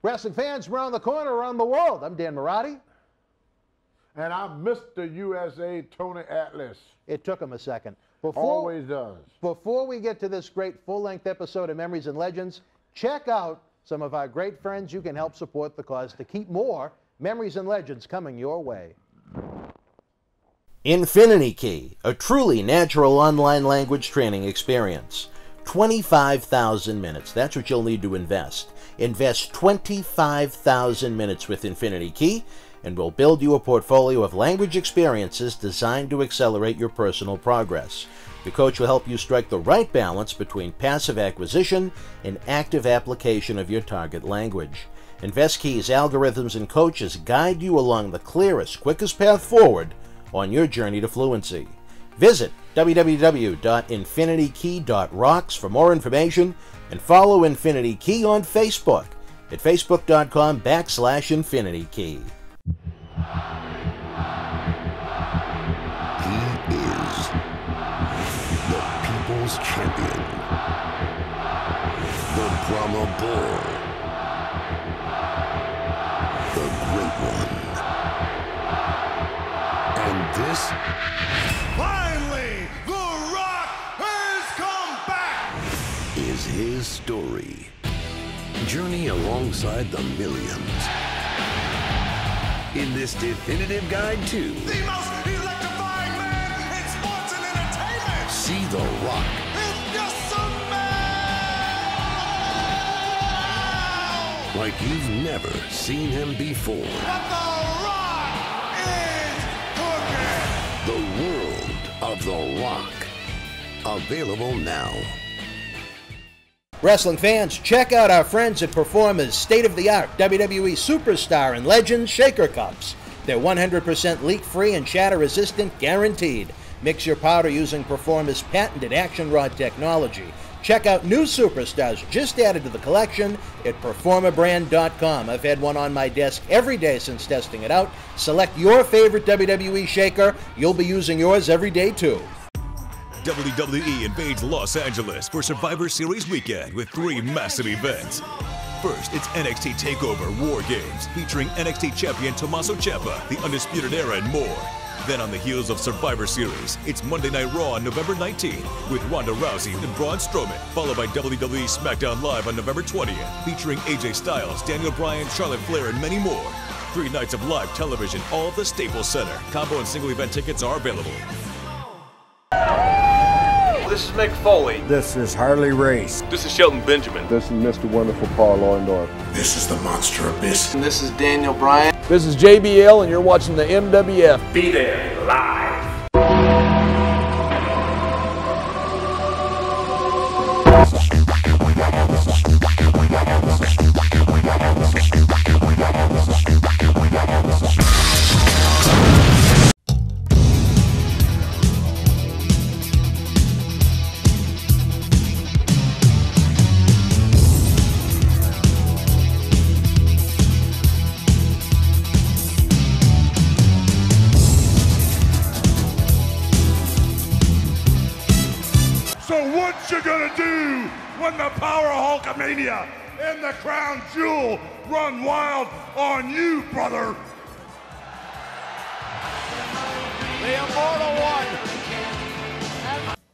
Wrestling fans from around the corner, around the world. I'm Dan Maurice. And I'm Mr. USA, Tony Atlas. It took him a second. Always does. Before we get to this great full-length episode of Memories and Legends, check out some of our great friends you can help support the cause to keep more Memories and Legends coming your way. Infinity Key, a truly natural online language training experience. 25,000 minutes. That's what you'll need to invest. Invest 25,000 minutes with Infinity Key, and we'll build you a portfolio of language experiences designed to accelerate your personal progress. The coach will help you strike the right balance between passive acquisition and active application of your target language. InvestKey's algorithms and coaches guide you along the clearest, quickest path forward on your journey to fluency. Visit www.infinitykey.rocks for more information and follow Infinity Key on Facebook at facebook.com/InfinityKey. He is the People's Champion, the Brahma Bull, the Great One. And this, finally, The Rock has come back! Is his story. Journey alongside the millions in this definitive guide to The most electrifying man in sports and entertainment! See The Rock. It's just a man! Like you've never seen him before. What The Rock is cooking! The World of The Rock. Available now. Wrestling fans, check out our friends at Performa's state-of-the-art WWE Superstar and Legends Shaker Cups. They're 100% leak-free and shatter-resistant, guaranteed. Mix your powder using Performa's patented action rod technology. Check out new Superstars just added to the collection at PerformaBrand.com. I've had one on my desk every day since testing it out. Select your favorite WWE shaker. You'll be using yours every day, too. WWE invades Los Angeles for Survivor Series weekend with 3 massive events. First, it's NXT TakeOver War Games, featuring NXT champion Tommaso Ciampa, the Undisputed Era, and more. Then on the heels of Survivor Series, it's Monday Night Raw on November 19th with Ronda Rousey and Braun Strowman, followed by WWE Smackdown Live on November 20th, featuring AJ Styles, Daniel Bryan, Charlotte Flair, and many more. 3 nights of live television, all at the Staples Center. Combo and single event tickets are available. This is Mick Foley. This is Harley Race. This is Shelton Benjamin. This is Mr. Wonderful Paul Orndorff. This is the Monster Abyss. And this is Daniel Bryan. This is JBL, and you're watching the MWF. Be there live. So what you gonna do when the power of Hulkamania and the crown jewel run wild on you, brother? The Immortal One.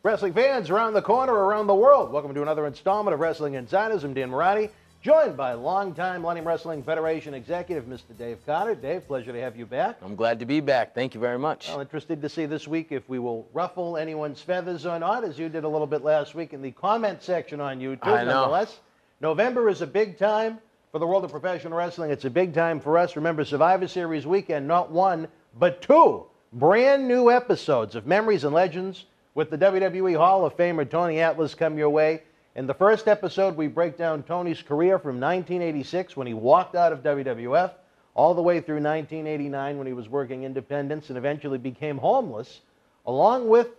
Wrestling fans around the corner, around the world, welcome to another installment of Wrestling Insiders. I'm Dan Maurice, joined by longtime Millennium Wrestling Federation executive, Mr. Dave Carter. Dave, pleasure to have you back. I'm glad to be back. Thank you very much. Well, interested to see this week if we will ruffle anyone's feathers or not, as you did a little bit last week in the comment section on YouTube. I know. Nonetheless, November is a big time for the world of professional wrestling. It's a big time for us. Remember, Survivor Series weekend, not 1, but 2 brand new episodes of Memories and Legends with the WWE Hall of Famer Tony Atlas come your way. In the first episode, we break down Tony's career from 1986 when he walked out of WWF all the way through 1989 when he was working independents and eventually became homeless, along with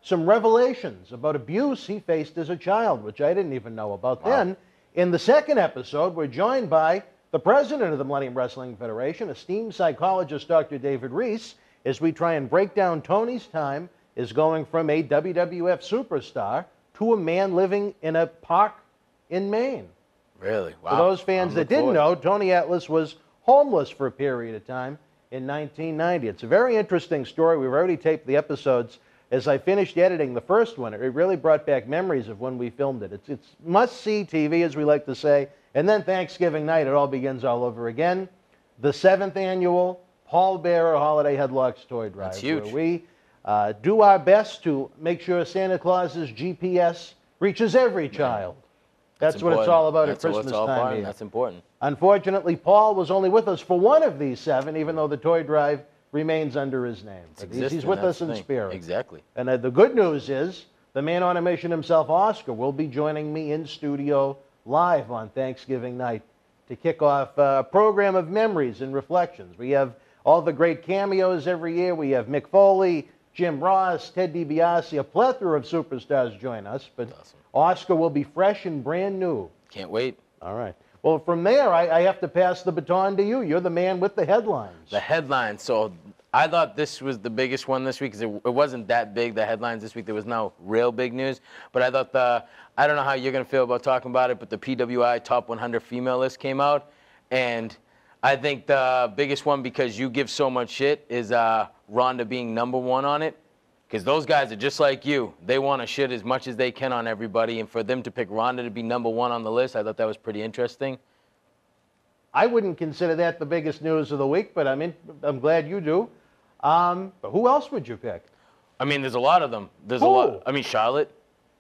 some revelations about abuse he faced as a child, which I didn't even know about then. In the second episode, we're joined by the president of the Millennium Wrestling Federation, esteemed psychologist Dr. David Reese, as we try and break down Tony's time as going from a WWF superstar to a man living in a park in Maine. Really? Wow. For those fans that didn't know, Tony Atlas was homeless for a period of time in 1990. It's a very interesting story. We've already taped the episodes. As I finished editing the first one, it really brought back memories of when we filmed it. It's must-see TV, as we like to say. And then Thanksgiving night, it all begins all over again. The 7th annual Paul Bearer Holiday Headlocks Toy Drive. That's huge. Where we do our best to make sure Santa Claus's GPS reaches every child. That's what it's all about at Christmas time here. That's important. Unfortunately, Paul was only with us for one of these 7, even though the toy drive remains under his name. But he's with us in spirit. Exactly. And the good news is the man on a mission himself, Oscar, will be joining me in studio live on Thanksgiving night to kick off a program of memories and reflections. We have all the great cameos every year. We have Mick Foley, Jim Ross, Ted DiBiase, a plethora of superstars join us. But awesome. Oscar will be fresh and brand new. Can't wait. All right. Well, from there, I have to pass the baton to you. You're the man with the headlines. The headlines. So I thought this was the biggest one this week because it wasn't that big, the headlines this week. There was no real big news. But I thought I don't know how you're going to feel about talking about it, but the PWI Top 100 Female list came out. And I think the biggest one, because you give so much shit, is Ronda being #1 on it. Because those guys are just like you. They want to shit as much as they can on everybody. And for them to pick Ronda to be #1 on the list, I thought that was pretty interesting. I wouldn't consider that the biggest news of the week, but I'm glad you do. But who else would you pick? I mean, there's a lot of them. There's Who? a lot. I mean, Charlotte.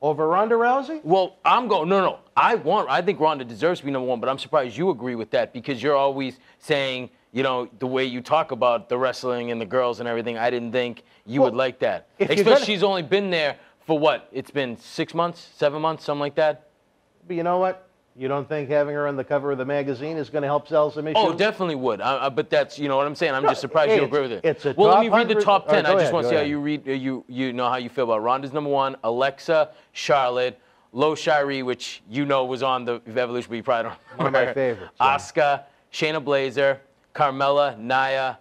Over Ronda Rousey? Well, I'm going, no. I think Ronda deserves to be #1, but I'm surprised you agree with that because you're always saying, you know, the way you talk about the wrestling and the girls and everything, I didn't think you would like that. Especially she's only been there for what? It's been 6 months, 7 months, something like that? But you know what? You don't think having her on the cover of the magazine is going to help sell some issues? Oh, definitely would. But that's, you know what I'm saying? I'm just surprised you agree with it. It's a well, let me top read the 100 top 10. I just want to see how ahead. you read, you know how you feel about Ronda's #1, Alexa, Charlotte, Lo Shiree, which you know was on the Evolution, but you probably don't One of my favorites. Asuka, Shayna Baszler, Carmella, Nia,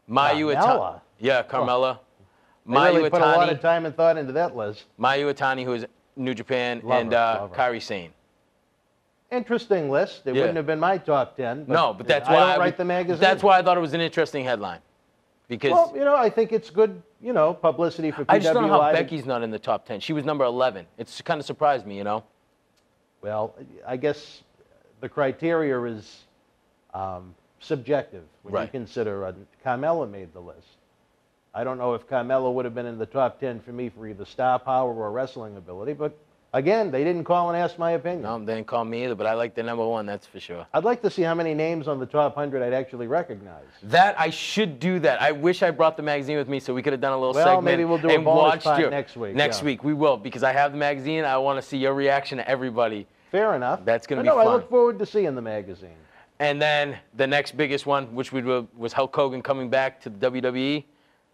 Mayu Itani. Yeah, Carmella. Mayu Mayu put a lot Itani. of time and thought into that list. Mayu Itani, who is New Japan, Love and her. Kairi Sane. Interesting list. It wouldn't have been my top 10. No, but that's I why don't write the magazine. That's why I thought it was an interesting headline. Because well, you know, I think it's good, you know, publicity for PWI. I just don't know how Becky's not in the top 10. She was number 11. It's kind of surprised me, you know. Well, I guess the criteria is subjective when you consider Carmella made the list. I don't know if Carmella would have been in the top 10 for me for either star power or wrestling ability, but again, they didn't call and ask my opinion. No, they didn't call me either, but I like the #1, that's for sure. I'd like to see how many names on the top 100 I'd actually recognize. That, I should do that. I wish I brought the magazine with me so we could have done a little well, segment. Maybe we'll do a and bonus watched part your, next week. Next week, we will, because I have the magazine. I want to see your reaction to everybody. Fair enough. That's going to be fun. I look forward to seeing the magazine. And then the next biggest one, which was Hulk Hogan coming back to the WWE.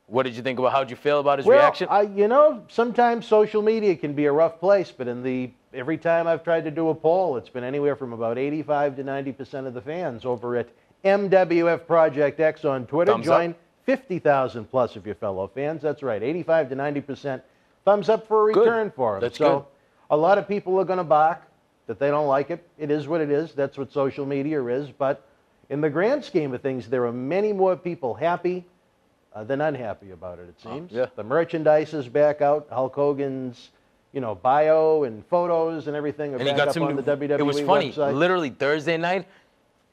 What did you think about? How did you feel about his reaction? You know, sometimes social media can be a rough place, but every time I've tried to do a poll, it's been anywhere from about 85 to 90% of the fans over at MWF Project X on Twitter. Join 50,000 plus of your fellow fans. That's right, 85 to 90% thumbs up for a return for him. That's so good. A lot of people are going to balk that they don't like it. It is what it is. That's what social media is. But in the grand scheme of things, there are many more people happy than unhappy about it, it seems. Yeah. The merchandise is back out. Hulk Hogan's, you know, bio and photos and everything are back up on the WWE It was funny. website. Literally Thursday night,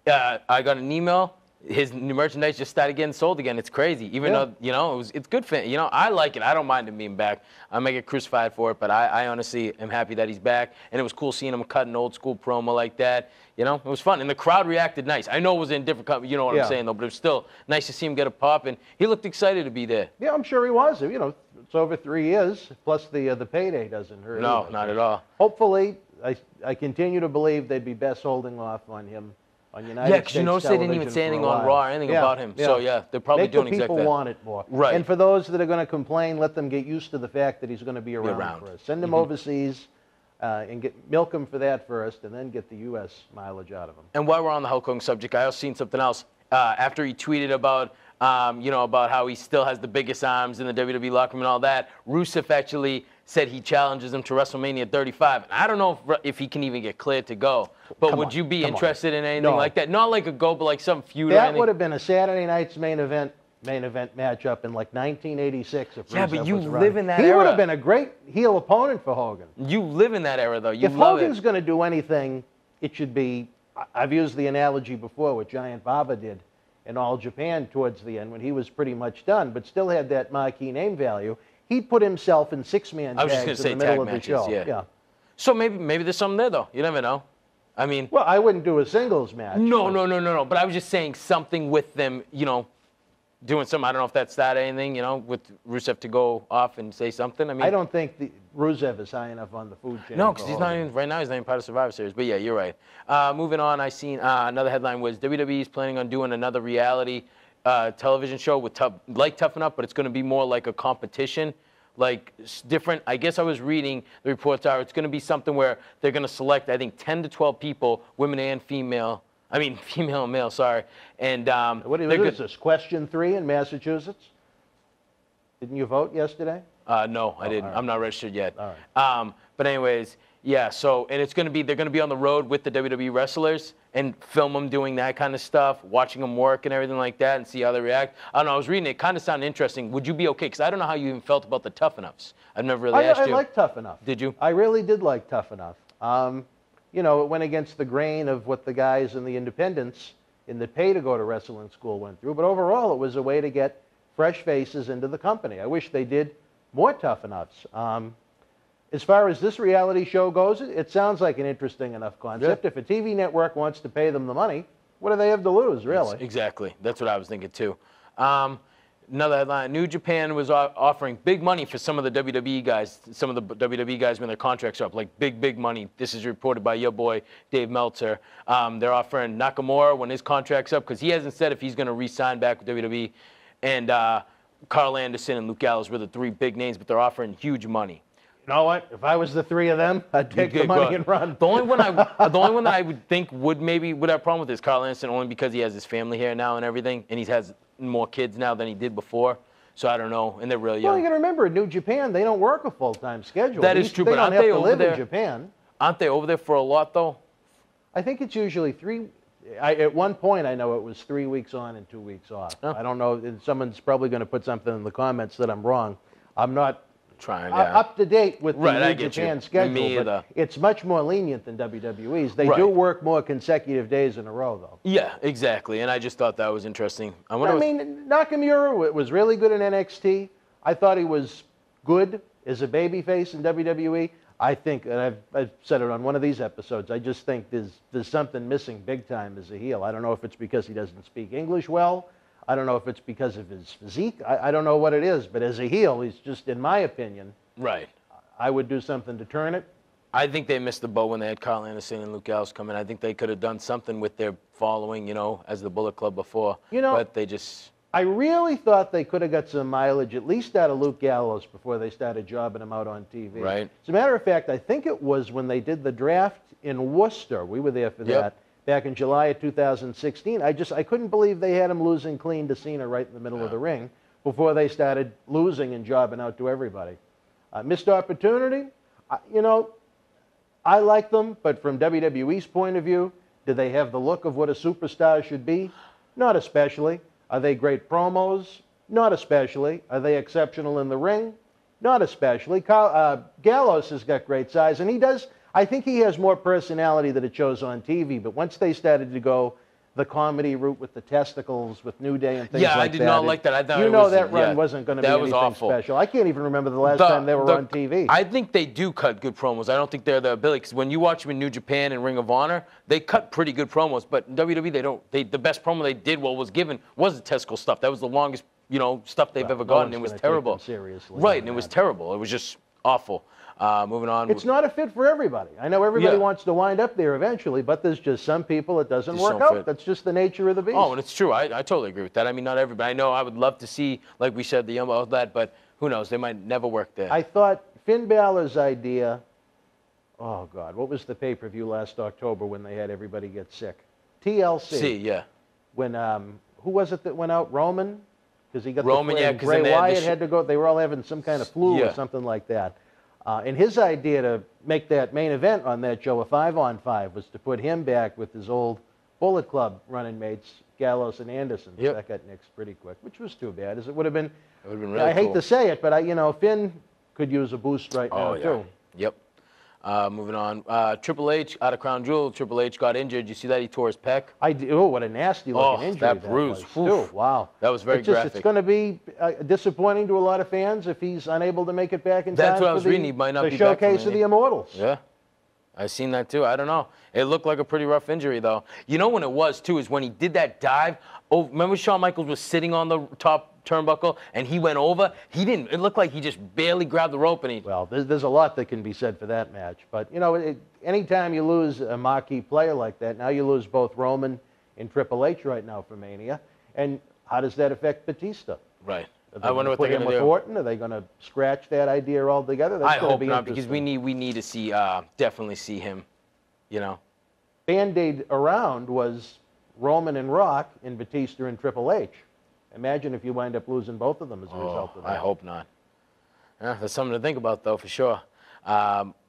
I got an email. His new merchandise just started getting sold again. It's crazy. Even though, you know, it's good for, you know, I like it. I don't mind him being back. I might get crucified for it, but I honestly am happy that he's back. And it was cool seeing him cut an old school promo like that. You know, it was fun. And the crowd reacted nice. I know it was in different, you know what I'm saying, though, but it was still nice to see him get a pop. And he looked excited to be there. Yeah, I'm sure he was. You know, it's over 3 years, plus the payday doesn't hurt. No, either. not at all. Hopefully, I continue to believe they'd be best holding off on him. On United States because you notice they didn't even say anything on Raw or anything about him. So, they're probably doing exactly that. Make the people want it more. Right. And for those that are going to complain, let them get used to the fact that he's going to be around for us. Send him overseas and milk him for that first, and then get the U.S. mileage out of him. And while we're on the Hulk Hogan subject, I also seen something else. After he tweeted about you know, about how he still has the biggest arms in the WWE locker room and all that. Rusev actually said he challenges him to WrestleMania 35. And I don't know if he can even get cleared to go. But would you be interested in anything like that? Not like a go, but like some feud or anything? That would have been a Saturday night's main event matchup in like 1986. If yeah, Rusev but you was live in that era. He would have been a great heel opponent for Hogan. You live in that era, though. You if love Hogan's going to do anything, it should be, I've used the analogy before, what Giant Baba did in All Japan towards the end when he was pretty much done, but still had that marquee name value. He'd put himself in six-man tags in the middle of the show. Yeah. So maybe there's something there, though. You never know. I mean... Well, I wouldn't do a singles match. No. But I was just saying something with them, you know, doing something. I don't know if that started anything, you know, with Rusev to go off and say something. I mean... I don't think Rusev is high enough on the food chain. No, because he's not even... Right now, he's not even part of Survivor Series. But, yeah, you're right. Moving on, I seen another headline was WWE is planning on doing another reality television show with Tough Enough, but it's going to be more like a competition. Like different, I guess I was reading the reports are it's going to be something where they're going to select, I think, 10 to 12 people, women and female. I mean, female and male, sorry. And what is this, question 3 in Massachusetts? Didn't you vote yesterday? No, I didn't. Right. I'm not registered yet. All right. But anyways, yeah, so, and it's going to be, they're going to be on the road with the WWE wrestlers and film them doing that kind of stuff, watching them work and everything like that and see how they react. I don't know, I was reading it. It kind of sounded interesting. Would you be okay? Because I don't know how you even felt about the Tough Enoughs. I've never really asked you. I like Tough Enough. Did you? I really did like Tough Enough. You know, it went against the grain of what the guys in the independents in the pay to go to wrestling school went through. But overall, it was a way to get fresh faces into the company. I wish they did more Tough Enoughs. As far as this reality show goes, it sounds like an interesting enough concept. Yeah. If a TV network wants to pay them the money, what do they have to lose, really? Exactly. That's what I was thinking, too. Another headline, New Japan was offering big money for some of the WWE guys, some of the WWE guys when their contracts are up, like big money. This is reported by your boy, Dave Meltzer. They're offering Nakamura when his contract's up, because he hasn't said if he's going to re-sign back with WWE. And Carl Anderson and Luke Gallows were the 3 big names, but they're offering huge money. You know what? If I was the 3 of them, I'd take the money and run. The only one that I would think would have a problem with is Carl Anderson, only because he has his family here now and everything, and he has more kids now than he did before. So I don't know, and they're really young. Well, you got to remember, in New Japan, they don't work a full-time schedule. That is true, but aren't they over there? In Japan. Aren't they over there for a lot, though? I think it's usually 3. At one point, I know it was 3 weeks on and 2 weeks off. Oh. I don't know. Someone's probably going to put something in the comments that I'm wrong. I'm not up to date with the New Japan schedule, but it's much more lenient than WWE's. They do work more consecutive days in a row, though. Yeah, exactly, and I just thought that was interesting. Nakamura was really good in NXT. I thought he was good as a babyface in WWE. I think, and I've said it on one of these episodes, I just think there's something missing big time as a heel. I don't know if it's because he doesn't speak English well. I don't know if it's because of his physique. I don't know what it is, but as a heel, he's just, in my opinion, I would do something to turn it. I think they missed the boat when they had Carl Anderson and Luke Gallows come in. I think they could have done something with their following, you know, as the Bullet Club before. You know, but they just... I really thought they could have got some mileage, at least out of Luke Gallows, before they started jobbing him out on TV. Right. As a matter of fact, I think it was when they did the draft in Worcester. We were there for that. Back in July of 2016, I couldn't believe they had him losing clean to Cena right in the middle of the ring before they started losing and jobbing out to everybody. Missed opportunity, you know, I like them, but from WWE's point of view, do they have the look of what a superstar should be? Not especially. Are they great promos? Not especially. Are they exceptional in the ring? Not especially. Gallows has got great size, and he does... I think he has more personality than it shows on TV, but once they started to go the comedy route with the testicles, with New Day and things like that. Yeah, I did not like that. I thought that run wasn't going to be anything special. I can't even remember the last time they were on TV. I think they do cut good promos. I don't think they're the ability, because when you watch them in New Japan and Ring of Honor, they cut pretty good promos, but in WWE, they don't. The best promo they did, was given, was the testicle stuff. That was the longest, you know, stuff they've ever gotten. It was terrible. Seriously. Right, and it was terrible. It was just awful. Moving on. It's not a fit for everybody. I know everybody wants to wind up there eventually, but there's just some people it doesn't work out. That's just the nature of the beast. Oh, and it's true. I totally agree with that. I mean, not everybody. I know I would love to see, like we said, the all that, but who knows? They might never work there. I thought Finn Balor's idea, oh, God, what was the pay-per-view last October when they had everybody get sick? TLC. Yeah. When, who was it that went out? Roman? Because he got Roman, the yeah, and 'cause Bray then they had Wyatt the had to go. They were all having some kind of flu or something like that. And his idea to make that main event on that show a 5-on-5 was to put him back with his old Bullet Club running mates, Gallows and Anderson. Yep. That got nixed pretty quick, which was too bad, as it would have been. It would have been really I hate cool. to say it, but Finn could use a boost right now too. Yep. Moving on. Triple H out of Crown Jewel. Triple H got injured. You see that? He tore his pec. Oh, what a nasty looking injury that bruise. was, too. Wow. That was very graphic. It's going to be disappointing to a lot of fans if he's unable to make it back in That's time what I for was reading. He might not the be back showcase from of the Immortals. Yeah. I seen that too. I don't know. It looked like a pretty rough injury, though. You know when it was, too, is when he did that dive. Oh, remember Shawn Michaels was sitting on the top turnbuckle and he went over? He didn't. It looked like he just barely grabbed the rope and he... Well, there's a lot that can be said for that match. But, anytime you lose a marquee player like that, now you lose both Roman and Triple H right now for Mania. And how does that affect Batista? Right. I wonder what they're going to do. Orton? Are they going to scratch that idea altogether? That's I hope not, because we need to see, definitely see him, Band-Aid around was Roman and Rock and Batista and Triple H. Imagine if you wind up losing both of them as a result of that. I hope not. Yeah, that's something to think about, though, for sure.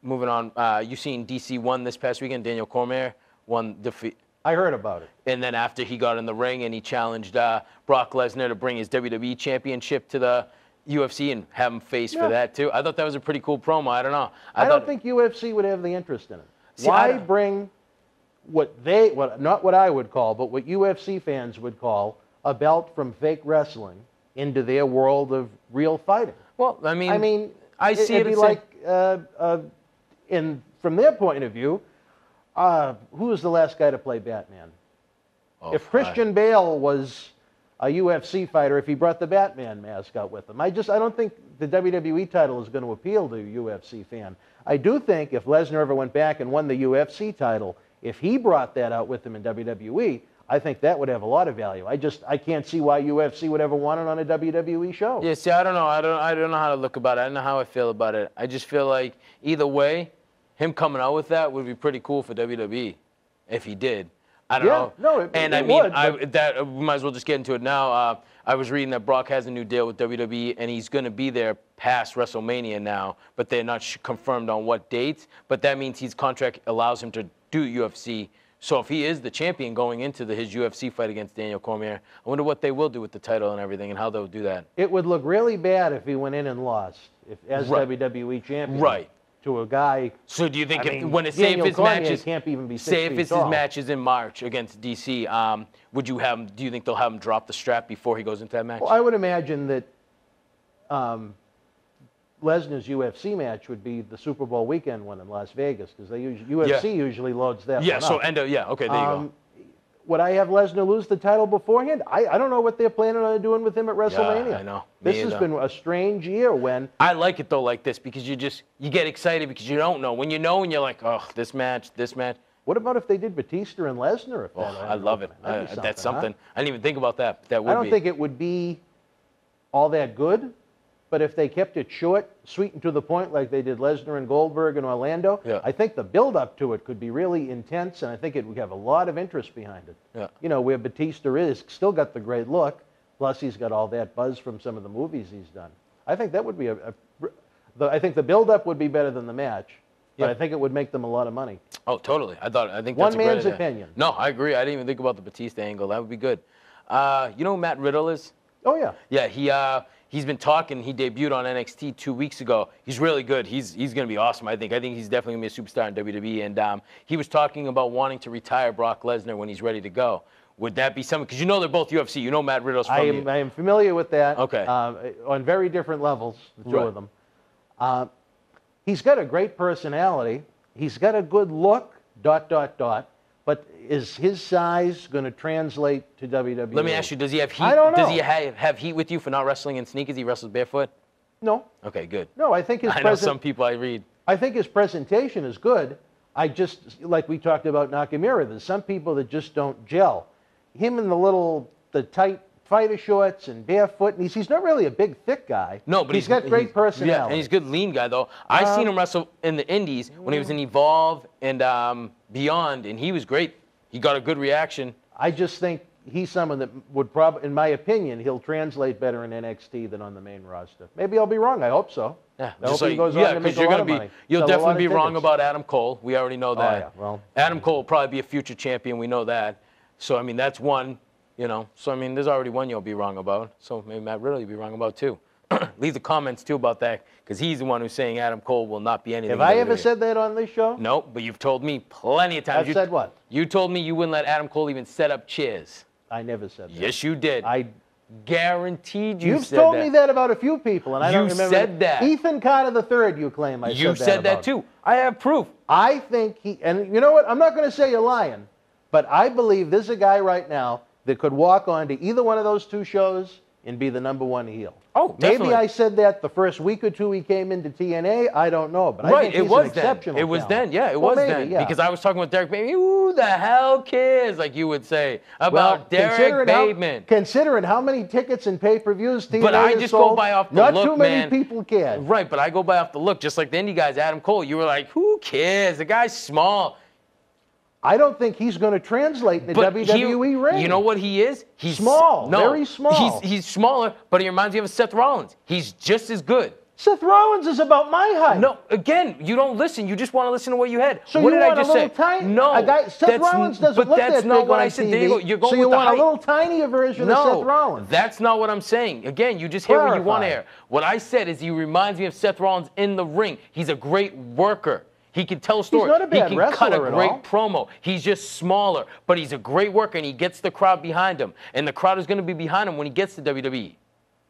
Moving on, you seen DC won this past weekend. Daniel Cormier won defeat. I heard about it. And then after he got in the ring and he challenged Brock Lesnar to bring his WWE Championship to the UFC and have him face for that, too. I thought that was a pretty cool promo. I don't know. I don't think UFC would have the interest in it. See, why bring not what I would call, but what UFC fans would call a belt from fake wrestling into their world of real fighting? Well, I see it'd be like, from their point of view, who was the last guy to play Batman? If Christian Bale was a UFC fighter, if he brought the Batman mask out with him, I don't think the WWE title is going to appeal to a UFC fan. I do think if Lesnar ever went back and won the UFC title, if he brought that out with him in WWE, I think that would have a lot of value. I can't see why UFC would ever want it on a WWE show. Yeah, see, I don't know. I don't know how to look about it. I don't know how I feel about it. I just feel like either way, him coming out with that would be pretty cool for WWE if he did. I don't know. No, we might as well just get into it now. I was reading that Brock has a new deal with WWE, and he's going to be there past WrestleMania now, but they're not confirmed on what dates. But that means his contract allows him to do UFC. So if he is the champion going into his UFC fight against Daniel Cormier, I wonder what they will do with the title and everything and how they'll do that. It would look really bad if he went in and lost as WWE champion. Right. To a guy. So do you think say if his match is in March against DC, do you think they'll have him drop the strap before he goes into that match? Well, I would imagine that Lesnar's UFC match would be the Super Bowl weekend one in Las Vegas, because UFC usually loads that one up. Okay, there you go. Would I have Lesnar lose the title beforehand? I don't know what they're planning on doing with him at WrestleMania. Yeah, I know. This has been a strange year when... I like it, though, like this, because you get excited because you don't know. When you know and you're like, oh, this match. What about if they did Batista and Lesnar? I love it. That's something. Huh? I didn't even think about that. I don't think it would be all that good, but if they kept it short, sweet and to the point like they did Lesnar and Goldberg in Orlando, I think the build-up to it could be really intense, and I think it would have a lot of interest behind it. Yeah. Where Batista is, still got the great look, plus he's got all that buzz from some of the movies he's done. I think that would be I think the build-up would be better than the match, but I think it would make them a lot of money. Oh, totally. I think one that's a great man's idea. opinion. No, I agree. I didn't even think about the Batista angle. That would be good. You know who Matt Riddle is? Oh, yeah. Yeah, he's been talking. He debuted on NXT 2 weeks ago. He's really good. He's going to be awesome, I think. I think he's definitely going to be a superstar in WWE. And he was talking about wanting to retire Brock Lesnar when he's ready to go. Would that be something? Because they're both UFC. You know Matt Riddle's from you. I am familiar with that. Okay. On very different levels, the two of them. He's got a great personality. He's got a good look, ... But is his size going to translate to WWE? Let me ask you, does he have heat? I don't know. Does he have heat with you for not wrestling in sneakers? He wrestles barefoot? No. Okay, good. No, I think I know some people I read. I think his presentation is good. Like we talked about Nakamura, there's some people that just don't gel. Him in the tight fighter shorts and barefoot, and he's not really a big, thick guy. No, but he's got great personality. Yeah, and he's a good lean guy, though. I seen him wrestle in the Indies when he was in Evolve and Beyond, and he was great. He got a good reaction. I just think he's someone that would probably, in my opinion, he'll translate better in NXT than on the main roster. Maybe I'll be wrong. I hope so. Yeah, I hope he goes on to make a lot of money. You'll Sell a lot definitely of be wrong tickets. about Adam Cole. We already know that. Oh, yeah. Well, Adam Cole will probably be a future champion. We know that. So, I mean, that's one, you know. So, I mean, there's already one you'll be wrong about. So, maybe Matt Riddle you'll be wrong about, too. Leave the comments, too, about that, because he's the one who's saying Adam Cole will not be anything. Have I ever said that on this show? No, but you've told me plenty of times. I've said what? You told me you wouldn't let Adam Cole even set up chairs. I never said that. Yes, you did. I guaranteed you You've said told that. me that about a few people, and I don't You remember. said that. Ethan Carter III, you claim I said that You said that about. too. I have proof. I think he, and you know what? I'm not going to say you're lying, but I believe there's a guy right now that could walk on to either one of those two shows and be the #1 heel. Oh, definitely. Maybe I said that the first week or two he came into TNA. I don't know, but I think he's an exceptional It was talent. then, yeah, it Well, was maybe, then. yeah. Because I was talking with Derek Bateman. Who the hell cares, like you would say, about Derek Bateman? Considering how many tickets and pay-per-views TNA But I has just sold, go by off the not look, too many man. people cared. Right, but I go by off the look, just like the indie guys, Adam Cole. You were like, who cares? The guy's small. I don't think he's going to translate in the WWE ring. You know what he is? He's small, very small. He's smaller, but he reminds me of Seth Rollins. He's just as good. Seth Rollins is about my height. No, again, you don't listen. You just want to listen to what you had. So what you did want I just a little say? tiny? No, a guy, Seth Rollins doesn't but look that's that not big what on I said. TV. There you go. You're going so with you the want height. a little tinier version of Seth Rollins. That's not what I'm saying. Again, you just hear what you want to Clarify. hear. What I said is he reminds me of Seth Rollins in the ring. He's a great worker. He can tell a story. He's not a bad he can cut a wrestler at great all. promo. He's just smaller, but he's a great worker, and he gets the crowd behind him. And the crowd is going to be behind him when he gets to WWE.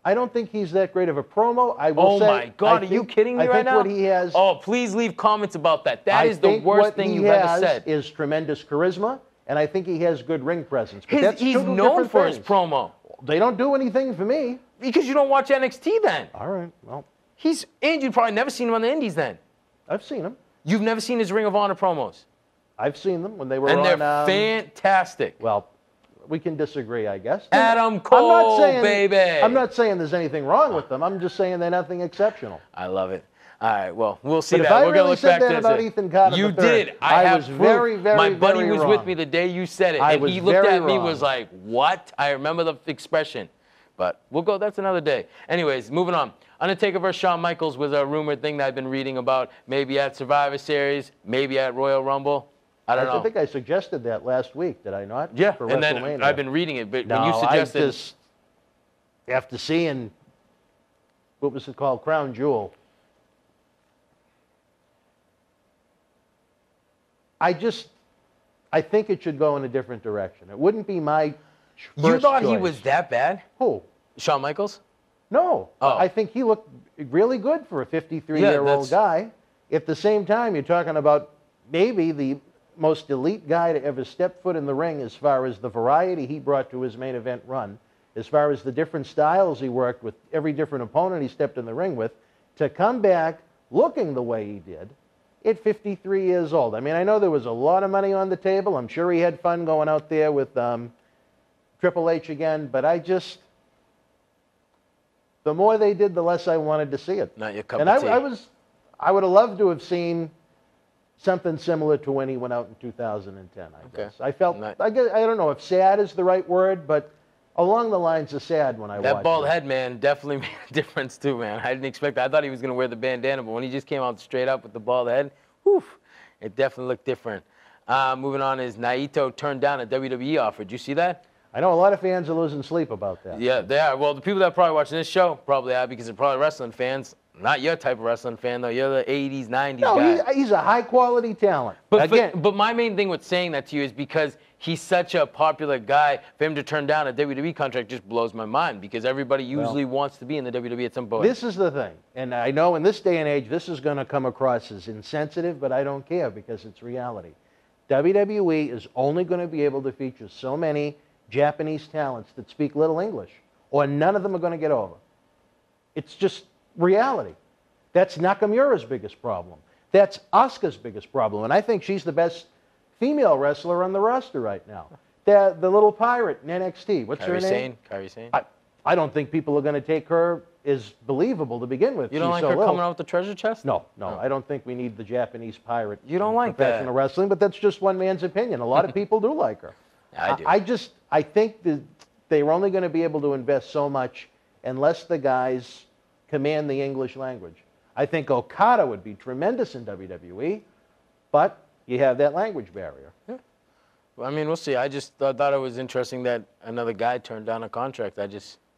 I don't think he's that great of a promo. I will say. Oh my God, are you kidding me right now? I think what he has. Oh, please leave comments about that. That is the worst thing you've ever said. Is tremendous charisma, and I think he has good ring presence. But that's He's two known different for his things. promo. They don't do anything for me. Because you don't watch NXT then. All right, well, And you've probably never seen him on the Indies then. I've seen him. You've never seen his Ring of Honor promos. I've seen them when they were And on. they're fantastic. Well, we can disagree, I guess. Adam Cole, baby. I'm not saying there's anything wrong with them. I'm just saying they're nothing exceptional. I love it. All right, well, we'll see But that. if I We're gonna really look said back that to about this. Ethan Carter You III, did. I have was proof. very, very, My buddy very was wrong. with me the day you said it, I and was he looked very at me wrong. was like, "What?" I remember the expression, but we'll go. That's another day. Anyways, moving on. Undertaker versus Shawn Michaels was a rumored thing that I've been reading about. Maybe at Survivor Series, maybe at Royal Rumble. I don't know. I think I suggested that last week, did I not? Yeah, for and then WrestleMania. I've been reading it, but No, when you suggested, I just, after seeing, what was it called, Crown Jewel, I think it should go in a different direction. It wouldn't be my first you thought he choice. was that bad? Who? Shawn Michaels? No. Oh. I think he looked really good for a 53-year-old guy. At the same time, you're talking about maybe the most elite guy to ever step foot in the ring as far as the variety he brought to his main event run, as far as the different styles he worked with, every different opponent he stepped in the ring with, to come back looking the way he did at 53 years old. I mean, I know there was a lot of money on the table. I'm sure he had fun going out there with Triple H again, but the more they did, the less I wanted to see it. Not your cup and of tea. I would have loved to have seen something similar to when he went out in 2010, I guess. I felt, I don't know if sad is the right word, but along the lines of sad when I watched That bald it. head, man, definitely made a difference too, man. I didn't expect that. I thought he was going to wear the bandana, but when he just came out straight up with the bald head, whew, it definitely looked different. Moving on is Naito turned down a WWE offer. Did you see that? I know a lot of fans are losing sleep about that. Yeah, they are. Well, the people that are probably watching this show probably are because they're probably wrestling fans. Not your type of wrestling fan, though. You're the 80s, 90s guy. No, he's a high-quality talent. But my main thing with saying that to you is because he's such a popular guy. For him to turn down a WWE contract just blows my mind because everybody usually wants to be in the WWE at some point. This is the thing, and I know in this day and age this is going to come across as insensitive, but I don't care because it's reality. WWE is only going to be able to feature so many Japanese talents that speak little English, or none of them are going to get over. It's just reality. That's Nakamura's biggest problem. That's Asuka's biggest problem, and I think she's the best female wrestler on the roster right now. The little pirate in NXT. What's her name? Kairi Sane. I don't think people are going to take her as believable to begin with. You don't like She's so her little. coming out with the treasure chest? No. I don't think we need the Japanese pirate. You don't like professional wrestling, but that's just one man's opinion. A lot of people do like her. I do. I think that they're only going to be able to invest so much unless the guys command the English language. I think Okada would be tremendous in WWE, but you have that language barrier. Yeah. Well, I mean, we'll see. I just thought it was interesting that another guy turned down a contract.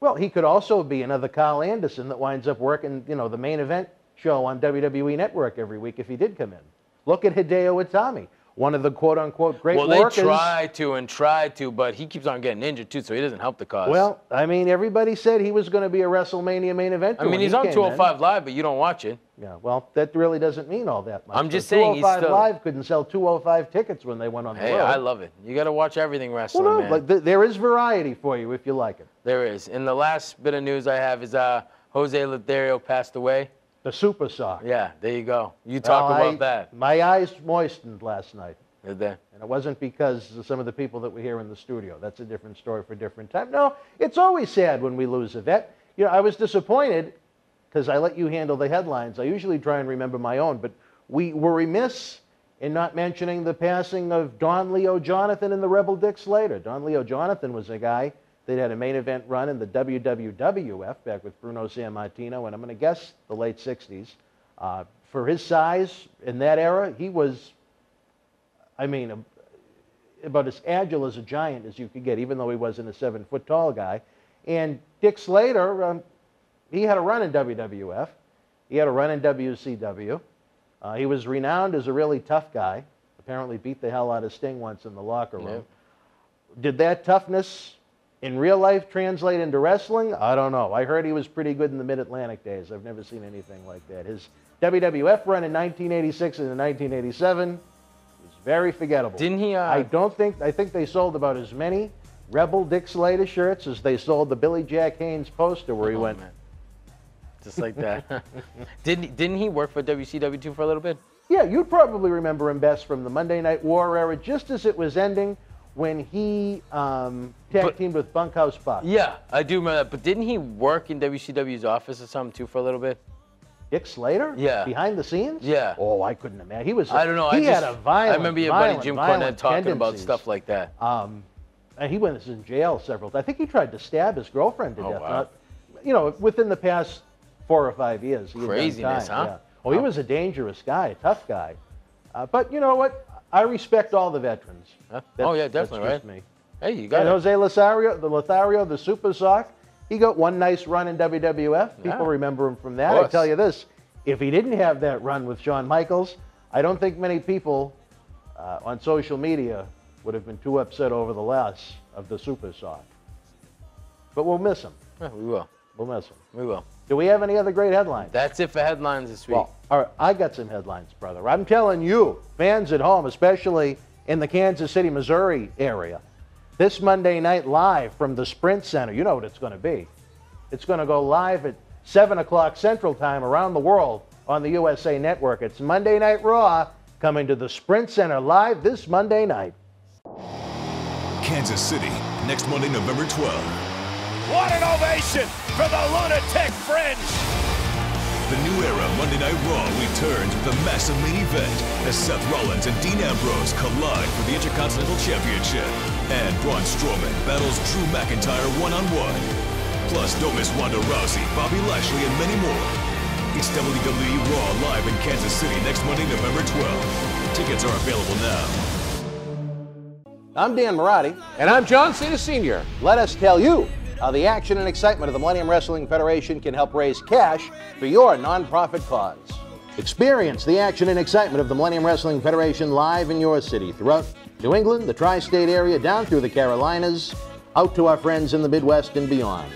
Well, he could also be another Carl Anderson that winds up working, the main event show on WWE Network every week if he did come in. Look at Hideo Itami, one of the quote-unquote great workers. Well, they tried to, but he keeps on getting injured, too, so he doesn't help the cause. Well, I mean, everybody said he was going to be a WrestleMania main eventer. I mean, he's on 205 Live, but you don't watch it. Yeah, well, that really doesn't mean all that much. I'm just saying he's 205 still... Live couldn't sell 205 tickets when they went on the road. Hey, I love it. You got to watch everything wrestling, well, no, man. Like, there is variety for you if you like it. There is. And the last bit of news I have is Jose Lothario passed away. The Super Sock. Yeah, there you go. You talk about that. My eyes moistened last night. Did they? And it wasn't because of some of the people that were here in the studio. That's a different story for a different time. No, it's always sad when we lose a vet. I was disappointed because I let you handle the headlines. I usually try and remember my own, but we were remiss in not mentioning the passing of Don Leo Jonathan and the Rebel Dick Slater. Don Leo Jonathan was a guy that had a main event run in the WWF back with Bruno Sammartino, and I'm going to guess the late 60s. For his size in that era, he was, I mean, about as agile as a giant as you could get, even though he wasn't a 7-foot-tall guy. And Dick Slater, he had a run in WWF. He had a run in WCW. He was renowned as a really tough guy. Apparently beat the hell out of Sting once in the locker room. Yep. Did that toughness in real life translate into wrestling? I don't know. I heard he was pretty good in the Mid-Atlantic days. I've never seen anything like that. His WWF run in 1986 and in 1987 was very forgettable. Didn't he? I think they sold about as many Rebel Dick Slater shirts as they sold the Billy Jack Haynes poster where he went. Man. Just like that. Didn't he work for WCW too for a little bit? Yeah, you'd probably remember him best from the Monday Night War era, just as it was ending when he tag teamed with Bunkhouse Buck. Yeah, I do remember that. But didn't he work in WCW's office or something too for a little bit? Dick Slater? Yeah. Behind the scenes? Yeah. Oh, I couldn't imagine. He was. I don't know. He had a violent. I remember your buddy Jim Cornette talking about stuff like that. And he was in jail several times. I think he tried to stab his girlfriend to death. Wow. Within the past 4 or 5 years. Craziness, huh? Yeah. Oh, he was a dangerous guy, a tough guy. But you know what? I respect all the veterans. Oh yeah, definitely, that's just right? Me. Hey, you got and it. Jose Lothario, the Super Sock, he got one nice run in WWF. People remember him from that. I tell you this, if he didn't have that run with Shawn Michaels, I don't think many people on social media would have been too upset over the loss of the Super Sock. But we'll miss him. Yeah, we will. We'll miss him. We will. Do we have any other great headlines? That's it for headlines this week. Well, all right, I got some headlines, brother. I'm telling you, fans at home, especially in the Kansas City, Missouri area, this Monday night live from the Sprint Center, you know what it's going to be. It's going to go live at 7 o'clock Central Time around the world on the USA Network. It's Monday Night Raw coming to the Sprint Center live this Monday night. Kansas City, next Monday, November 12th. What an ovation for the Lunatic Fringe! The new era Monday Night Raw returns with a massive main event as Seth Rollins and Dean Ambrose collide for the Intercontinental Championship. And Braun Strowman battles Drew McIntyre one-on-one. Plus, don't miss Ronda Rousey, Bobby Lashley, and many more. It's WWE Raw live in Kansas City next Monday, November 12th. Tickets are available now. I'm Dan Marotti. And I'm John Cena Sr. Let us tell you how the action and excitement of the Millennium Wrestling Federation can help raise cash for your nonprofit cause. Experience the action and excitement of the Millennium Wrestling Federation live in your city, throughout New England, the tri-state area, down through the Carolinas, out to our friends in the Midwest and beyond.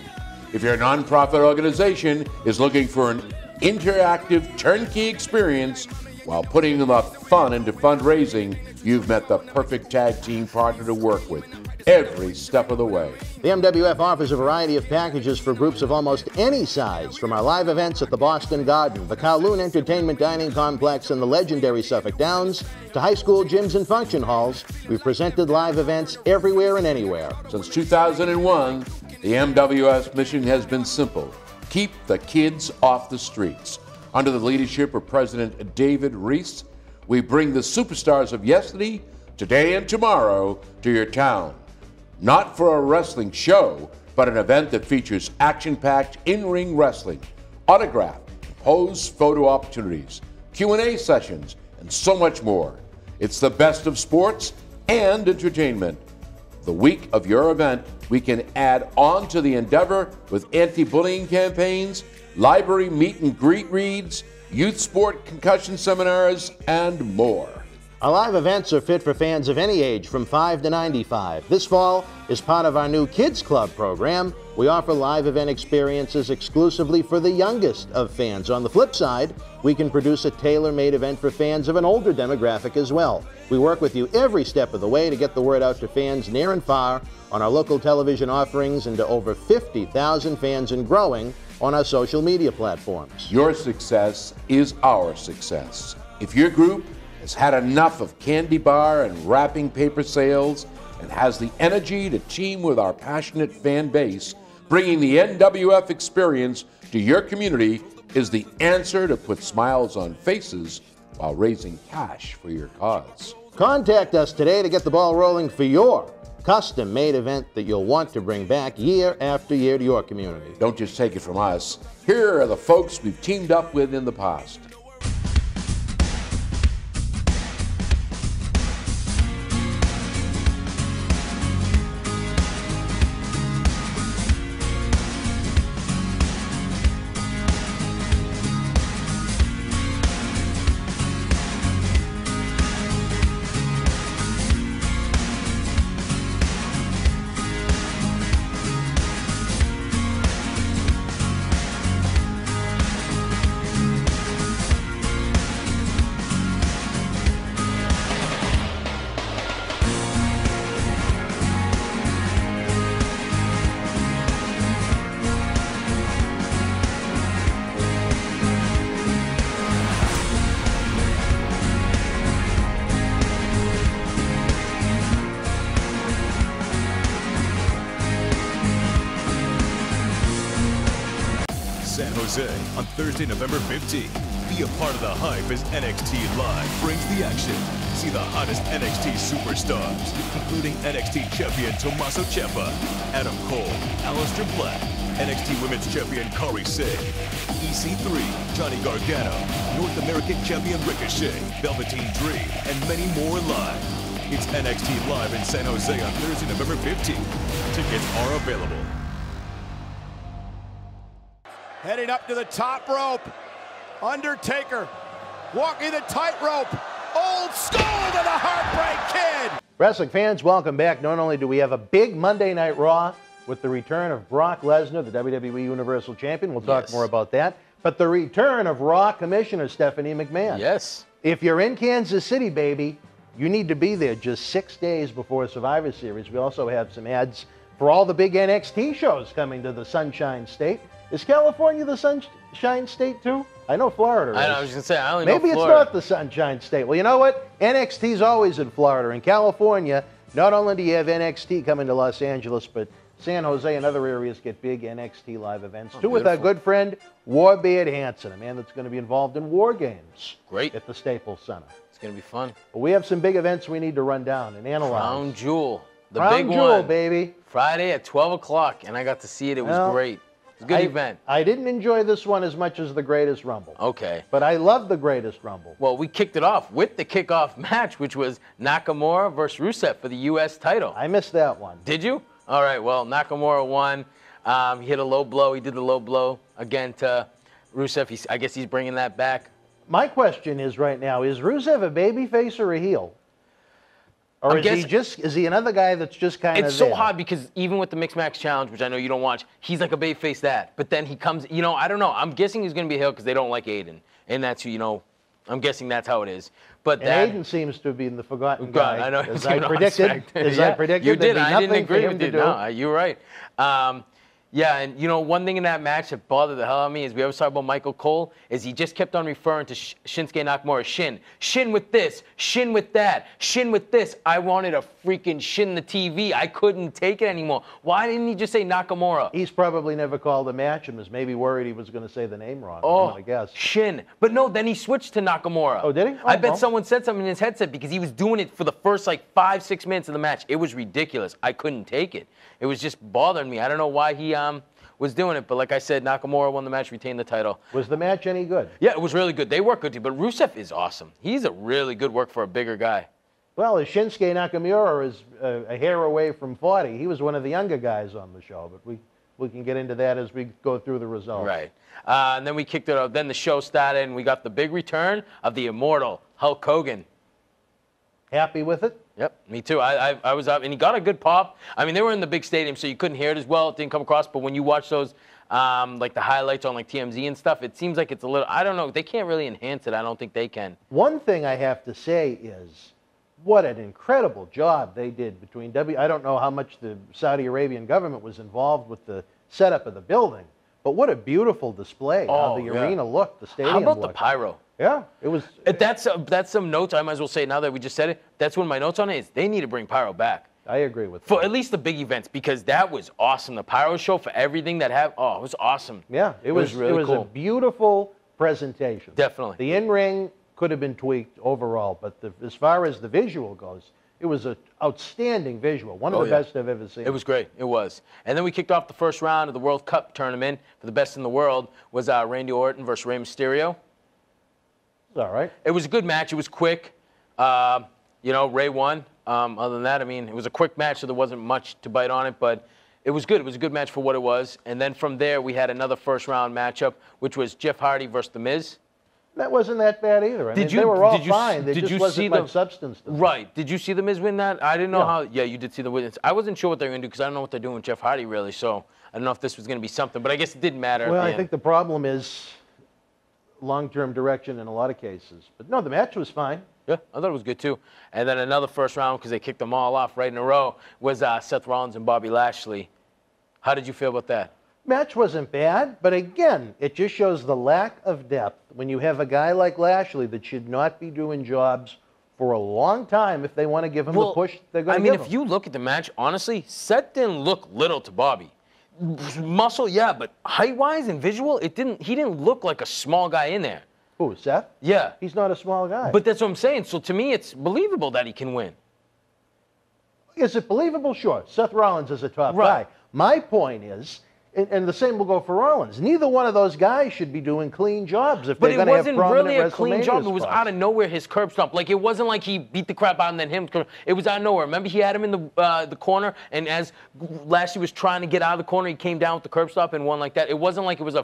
If your nonprofit organization is looking for an interactive turnkey experience while putting the fun into fundraising, you've met the perfect tag team partner to work with every step of the way. The MWF offers a variety of packages for groups of almost any size, from our live events at the Boston Garden, the Kowloon Entertainment Dining Complex, and the legendary Suffolk Downs, to high school gyms and function halls. We've presented live events everywhere and anywhere. Since 2001, the MWF's mission has been simple: keep the kids off the streets. Under the leadership of President David Reese, we bring the superstars of yesterday, today, and tomorrow to your town. Not for a wrestling show, but an event that features action-packed in-ring wrestling, autograph, pose photo opportunities, Q&A sessions, and so much more. It's the best of sports and entertainment. The week of your event, we can add on to the endeavor with anti-bullying campaigns, library meet and greet reads, youth sport concussion seminars, and more. Our live events are fit for fans of any age from 5 to 95. This fall is part of our new Kids Club program. We offer live event experiences exclusively for the youngest of fans. On the flip side, we can produce a tailor-made event for fans of an older demographic as well. We work with you every step of the way to get the word out to fans near and far on our local television offerings and to over 50,000 fans and growing on our social media platforms. Your success is our success. If your group has had enough of candy bar and wrapping paper sales and has the energy to team with our passionate fan base, bringing the NWF experience to your community is the answer to put smiles on faces while raising cash for your cause. Contact us today to get the ball rolling for your custom-made event that you'll want to bring back year after year to your community. Don't just take it from us. Here are the folks we've teamed up with in the past. San Jose on Thursday, November 15th. Be a part of the hype as NXT Live brings the action. See the hottest NXT superstars, including NXT Champion Tommaso Ciampa, Adam Cole, Aleister Black, NXT Women's Champion Kairi Sane, EC3, Johnny Gargano, North American Champion Ricochet, Velveteen Dream, and many more live. It's NXT Live in San Jose on Thursday, November 15th. Tickets are available. Heading up to the top rope. Undertaker walking the tightrope. Old School to the Heartbreak Kid. Wrestling fans, welcome back. Not only do we have a big Monday Night Raw with the return of Brock Lesnar, the WWE Universal Champion. We'll talk more about that. But the return of Raw Commissioner Stephanie McMahon. Yes. If you're in Kansas City, baby, you need to be there just 6 days before Survivor Series. We also have some ads for all the big NXT shows coming to the Sunshine State. Is California the Sunshine State too? I know Florida is. I was going to say, I only know Maybe it's Florida. not the Sunshine State. Well, you know what? NXT's always in Florida. In California, not only do you have NXT coming to Los Angeles, but San Jose and other areas get big NXT live events, too, with our good friend Warbeard Hanson, a man that's going to be involved in War Games. Great. At the Staples Center. It's going to be fun. But we have some big events we need to run down and analyze. Crown Jewel. The Crown big Jewel, one. baby. Friday at 12 o'clock, and I got to see it. It was great. It was a good event. I didn't enjoy this one as much as the Greatest Rumble. Okay. But I love the Greatest Rumble. Well, we kicked it off with the kickoff match, which was Nakamura versus Rusev for the U.S. title. I missed that one. Did you? All right, well, Nakamura won. He hit a low blow. He did the low blow again to Rusev. I guess he's bringing that back. My question is right now, is Rusev a babyface or a heel? Or is he another guy that's just kind of It's so hard because even with the Mixed Match Challenge, which I know you don't watch, he's like a babyface that. But then he comes, I don't know. I'm guessing he's going to be a heel because they don't like Aiden. And that's who, I'm guessing that's how it is. But Aiden seems to be the forgotten guy. I know. As I predicted, you did. I didn't agree with you. No, you're right. Yeah, and you know, one thing in that match that bothered the hell out of me is we always talk about Michael Cole, is he just kept on referring to Shinsuke Nakamura, shin. Shin with this, shin with that, shin with this. I wanted to freaking shin the TV. I couldn't take it anymore. Why didn't he just say Nakamura? He's probably never called a match and was maybe worried he was going to say the name wrong. Oh, I guess. Shin. But no, then he switched to Nakamura. Oh, did he? I bet someone said something in his headset because he was doing it for the first like 5-6 minutes of the match. It was ridiculous. I couldn't take it. It was just bothering me. I don't know why he was doing it, but like I said, Nakamura won the match, retained the title. Was the match any good? Yeah, it was really good. They work good too, but Rusev is awesome. He's a really good work for a bigger guy. Well, Shinsuke Nakamura is a hair away from 40. He was one of the younger guys on the show, but we can get into that as we go through the results. Right. And then we kicked it off. Then the show started, and we got the big return of the immortal Hulk Hogan. Happy with it? Yep, me too. I was up, and he got a good pop. I mean, they were in the big stadium, so you couldn't hear it as well. It didn't come across, but when you watch those, like the highlights on like TMZ and stuff, it seems like it's a little, I don't know, they can't really enhance it. I don't think they can. One thing I have to say is what an incredible job they did between I don't know how much the Saudi Arabian government was involved with the setup of the building, but what a beautiful display, how the arena looked, the stadium How about looked. the pyro? Yeah, it was. That's some notes. I might as well say it now that we just said it. That's one of my notes on it is they need to bring pyro back. I agree with for that. at least the big events because that was awesome. The pyro show for everything that it was awesome. Yeah, it was really cool. A beautiful presentation. Definitely. The in-ring could have been tweaked overall, but as far as the visual goes, it was an outstanding visual. One of the best I've ever seen. It was great. It was. And then we kicked off the first round of the World Cup tournament for the best in the world was Randy Orton versus Rey Mysterio. All right. It was a good match. It was quick. Ray won. Other than that, I mean, it was a quick match, so there wasn't much to bite on it, but it was good. It was a good match for what it was. And then from there, we had another first-round matchup, which was Jeff Hardy versus The Miz. That wasn't that bad either. I mean, they were all fine. There just wasn't much substance to them. Right. Did you see The Miz win that? I didn't know how. Yeah, you did see the win. I wasn't sure what they were going to do because I don't know what they're doing with Jeff Hardy, really, so I don't know if this was going to be something, but I guess it didn't matter. Well, I think the problem is long-term direction in a lot of cases. But no, the match was fine. Yeah, I thought it was good too. And then another first round, because they kicked them all off right in a row, was Seth Rollins and Bobby Lashley. How did you feel about that? Match wasn't bad, but again, it just shows the lack of depth when you have a guy like Lashley that should not be doing jobs for a long time if they want to give him the push they're going to give him. I mean, if you look at the match, honestly, Seth didn't look little to Bobby. Muscle, yeah, but height-wise and visual, he didn't look like a small guy in there. Who, Seth? Yeah. He's not a small guy. But that's what I'm saying. So to me, it's believable that he can win. Is it believable? Sure. Seth Rollins is a top guy. My point is, and the same will go for Rollins, neither one of those guys should be doing clean jobs if they're going to have prominent WrestleMania But it wasn't really a clean job. It was spots. out of nowhere, his curb stomp. Like, it wasn't like he beat the crap out and then him. It was out of nowhere. Remember, he had him in the corner, and as Lashley was trying to get out of the corner, he came down with the curb stomp and won like that. It wasn't like it was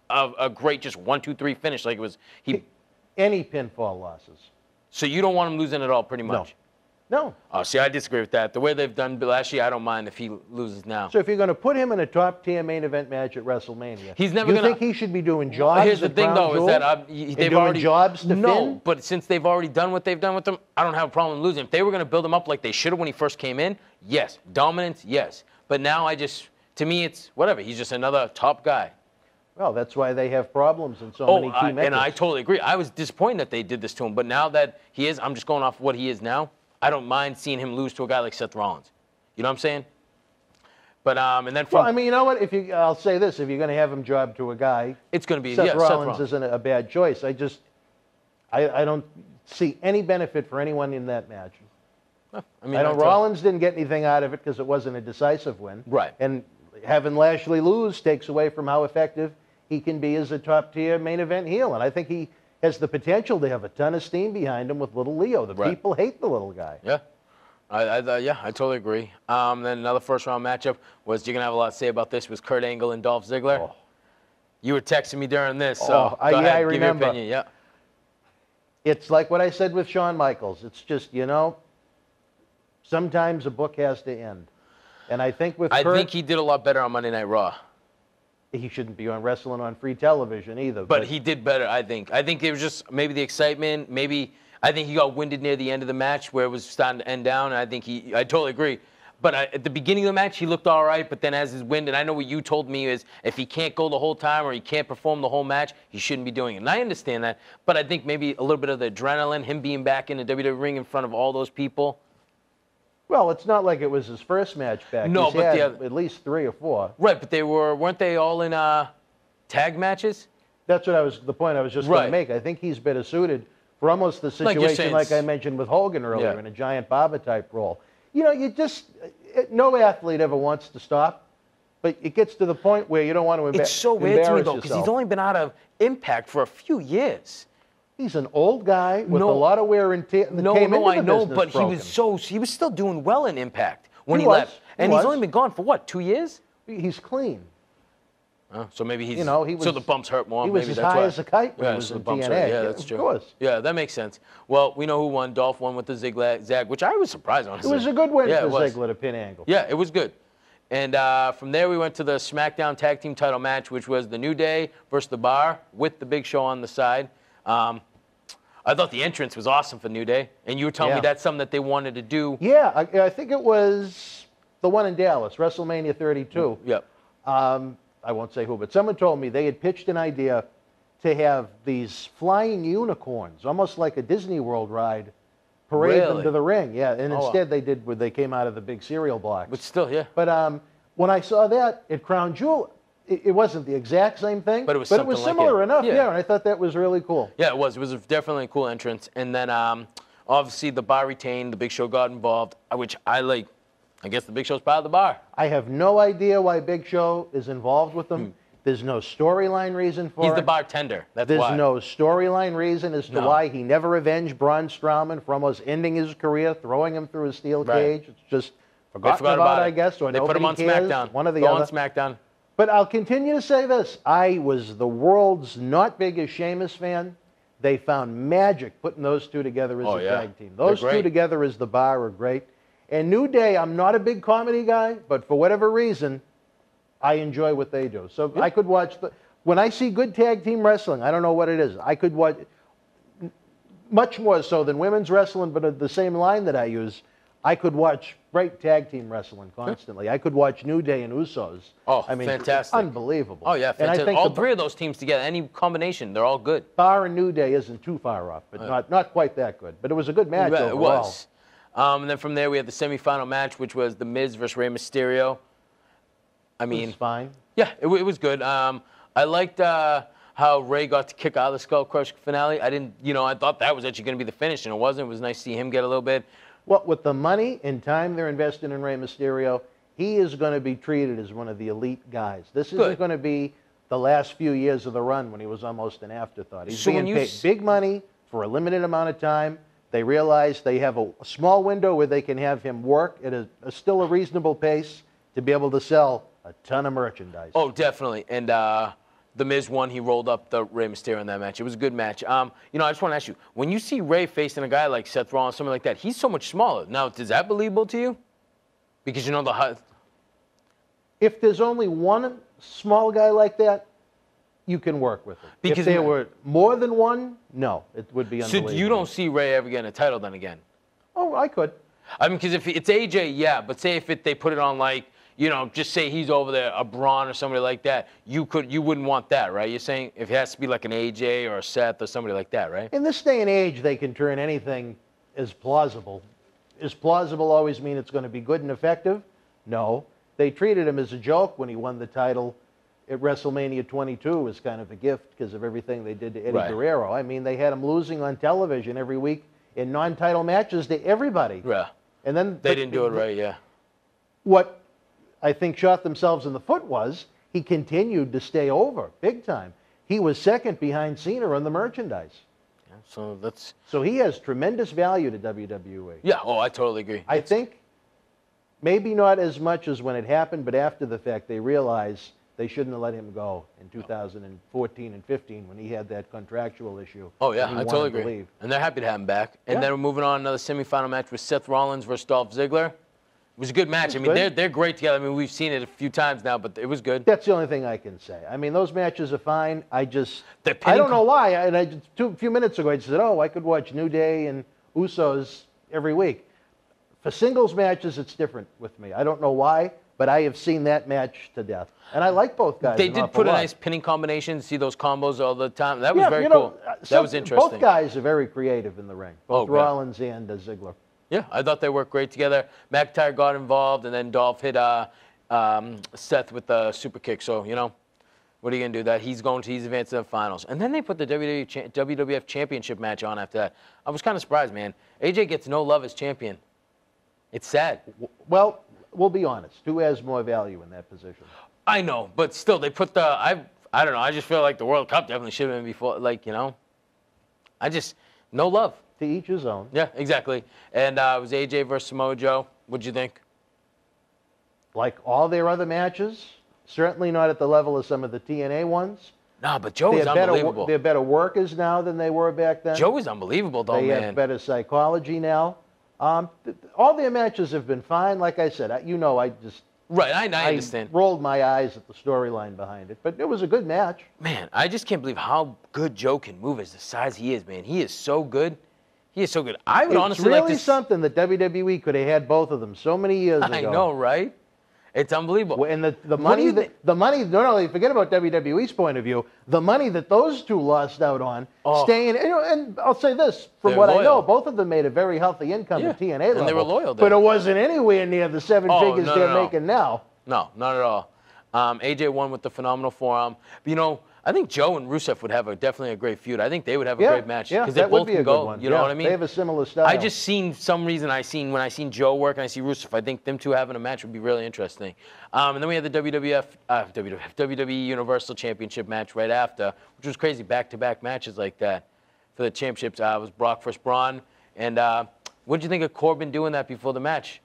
a great just 1-2-3 finish. Like, it was any pinfall losses. So you don't want him losing at all, pretty much? No. Oh, see, I disagree with that. The way they've done Lashley, I don't mind if he loses now. So if you're going to put him in a top-tier main event match at WrestleMania, he's never you think he should be doing jobs? Here's the thing, though, is that they've already jobs to Finn? But since they've already done what they've done with him, I don't have a problem losing. If they were going to build him up like they should have when he first came in, yes. Dominance, yes. But now to me, it's whatever. He's just another top guy. Well, that's why they have problems in so many key matches. And I totally agree. I was disappointed that they did this to him. But now that he is, I'm just going off what he is now. I don't mind seeing him lose to a guy like Seth Rollins. You know what I'm saying? But and then from I mean, you know what? I'll say this: if you're going to have him job to a guy, it's going to be Seth Rollins isn't a bad choice. I don't see any benefit for anyone in that match. I mean, I know Rollins didn't get anything out of it because it wasn't a decisive win. Right. And having Lashley lose takes away from how effective he can be as a top-tier main event heel. And I think he has the potential to have a ton of steam behind him with little Leo. The people hate the little guy. Yeah. I totally agree. Then another first-round matchup was, you're going to have a lot to say about this, was Kurt Angle and Dolph Ziggler. Oh. You were texting me during this, so go ahead, I remember. Give your opinion. Yeah. It's like what I said with Shawn Michaels. It's just, sometimes a book has to end. And I think with Kurt, I think he did a lot better on Monday Night Raw. He shouldn't be on wrestling on free television either. But he did better, I think. I think it was just maybe the excitement. Maybe I think he got winded near the end of the match where it was starting to end down. And I totally agree. But at the beginning of the match, he looked all right. But then as his wind, and I know what you told me is if he can't go the whole time or he can't perform the whole match, he shouldn't be doing it. And I understand that. But I think maybe a little bit of the adrenaline, him being back in the WWE ring in front of all those people. Well, it's not like it was his first match back. No, He's but had at least 3 or 4. Right, but weren't they all in tag matches? That's the point I was just going to make. I think he's better suited for almost the situation like I mentioned with Hogan earlier in a giant Baba type role. You know, no athlete ever wants to stop, but it gets to the point where you don't want to embarrass yourself. It's so weird to me, though, because he's only been out of Impact for a few years. He's an old guy with a lot of wear and tear. I know, but he was still doing well in Impact when he left. And he's only been gone for what, 2 years? He's clean. So maybe he's, so the bumps hurt more. He was as high as a kite when he was in TNA. Yeah, that's true. Of course. Yeah, that makes sense. Well, we know who won. Dolph won with the zigzag, which I was surprised, honestly. It was a good win for Ziggler to pin Angle. Yeah, it was good. And from there, we went to the SmackDown Tag Team title match, which was the New Day versus The Bar with the Big Show on the side. I thought the entrance was awesome for New Day, and you were telling me that's something that they wanted to do. Yeah, I think it was the one in Dallas, WrestleMania 32. Yep. I won't say who, but someone told me they had pitched an idea to have these flying unicorns, almost like a Disney World ride, parade them to the ring. Yeah, and instead they came out of the big cereal box. But still, yeah. But when I saw that at Crown Jewel, it wasn't the exact same thing, but it was similar enough. Yeah, and I thought that was really cool. Yeah, it was. It was definitely a cool entrance. And then obviously the Bar retained. The Big Show got involved, which I like. I guess the Big Show's part of the Bar. I have no idea why Big Show is involved with them. There's no storyline reason for it. He's the bartender. That's There's why. no storyline reason as to why he never avenged Braun Strowman for almost ending his career, throwing him through a steel cage. It's just forgotten about, I guess, or they put him on cares. SmackDown. One or the Go other. on SmackDown. But I'll continue to say this. I was the world's not biggest Sheamus fan. They found magic putting those two together as a tag team. Those two together as the Bar are great. And New Day, I'm not a big comedy guy, but for whatever reason, I enjoy what they do. So I could watch when I see good tag team wrestling, I don't know what it is. I could watch much more so than women's wrestling, but at the same line that I use, I could watch great tag team wrestling constantly. I could watch New Day and Usos. Oh, I mean, fantastic. Unbelievable. Oh, yeah, fantastic. And I think all three of those teams together, any combination, they're all good. Bar and New Day isn't too far off, but not quite that good. But it was a good match overall. It was. And then from there, we had the semifinal match, which was The Miz versus Rey Mysterio. I mean, it was fine. Yeah, it was good. I liked how Rey got to kick out of the Skull Crush finale. I thought that was actually going to be the finish, and it wasn't. It was nice to see him get a little bit. Well, with the money and time they're investing in Rey Mysterio, he is going to be treated as one of the elite guys. This isn't going to be the last few years of the run when he was almost an afterthought. He's being paid big money for a limited amount of time. They realize they have a small window where they can have him work at still a reasonable pace to be able to sell a ton of merchandise. Oh, definitely. And The Miz won. He rolled up the Rey Mysterio in that match. It was a good match. I just want to ask you, when you see Rey facing a guy like Seth Rollins, something like that, he's so much smaller. Now, is that believable to you? Because you know the height. If there's only one small guy like that, you can work with it. Because if there were more than one, no, it would be unbelievable. So you don't see Rey ever getting a title then again? Oh, I could. I mean, because if it's AJ, yeah, but say if they put it on like, just say he's over there, a Braun or somebody like that, you wouldn't want that, right? You're saying if it has to be like an AJ or a Seth or somebody like that, right? In this day and age, they can turn anything as plausible. Is plausible always mean it's going to be good and effective? No. They treated him as a joke when he won the title at WrestleMania 22 as kind of a gift because of everything they did to Eddie Guerrero. I mean, they had him losing on television every week in non-title matches to everybody. Yeah. And then they didn't do it right, yeah. What I think shot themselves in the foot was he continued to stay over big time. He was second behind Cena on the merchandise. Yeah, so he has tremendous value to WWE. Yeah, I totally agree. I think maybe not as much as when it happened, but after the fact they realized they shouldn't have let him go in 2014 and 15 when he had that contractual issue. Oh, yeah, I totally agree. And they're happy to have him back. And then we're moving on to another semifinal match with Seth Rollins versus Dolph Ziggler. It was a good match. I mean, they're great together. I mean, we've seen it a few times now, but it was good. That's the only thing I can say. I mean, those matches are fine. I don't know why. A few minutes ago, I just said, I could watch New Day and Usos every week. For singles matches, it's different with me. I don't know why, but I have seen that match to death. And I like both guys. They did put a nice pinning combination. See those combos all the time. That was very you know, cool. That was interesting. Both guys are very creative in the ring. Both Rollins and Ziggler. Yeah, I thought they worked great together. McIntyre got involved, and then Dolph hit Seth with the super kick. So, you know, what are you going to do? He's advanced to the finals. And then they put the WWF Championship match on after that. I was kind of surprised, man. AJ gets no love as champion. It's sad. Well, we'll be honest. Who has more value in that position? I know, but still, they put I don't know. I just feel like the World Cup definitely should have been before. Like, you know, no love. To each his own. Yeah, exactly. And it was AJ versus Samoa Joe. What'd you think? Like all their other matches, certainly not at the level of some of the TNA ones. No, but Joe is unbelievable. They're better workers now than they were back then. Joe is unbelievable, though, man. They have better psychology now. All their matches have been fine. Like I said, Right, I understand. Rolled my eyes at the storyline behind it, but it was a good match. Man, I just can't believe how good Joe can move as the size he is, man. He is so good. He is so good. I would honestly like to... It's really something that WWE could have had both of them so many years ago. I know, right? It's unbelievable. And the money, not only forget about WWE's point of view, the money that those two lost out on, staying, and I'll say this, from what I know, both of them made a very healthy income at TNA level. And they were loyal then. But it wasn't anywhere near the seven figures they're making now. No, not at all. AJ won with the phenomenal forearm. But, you know, I think Joe and Rusev would have definitely a great feud. I think they would have a great match. Yeah, they both can go. One. You know what I mean? They have a similar style. I just seen some reason when I seen Joe work and I see Rusev, I think them two having a match would be really interesting. And then we had the WWE Universal Championship match right after, which was crazy. Back-to-back matches like that for the championships. It was Brock versus Braun. And what did you think of Corbin doing that before the match?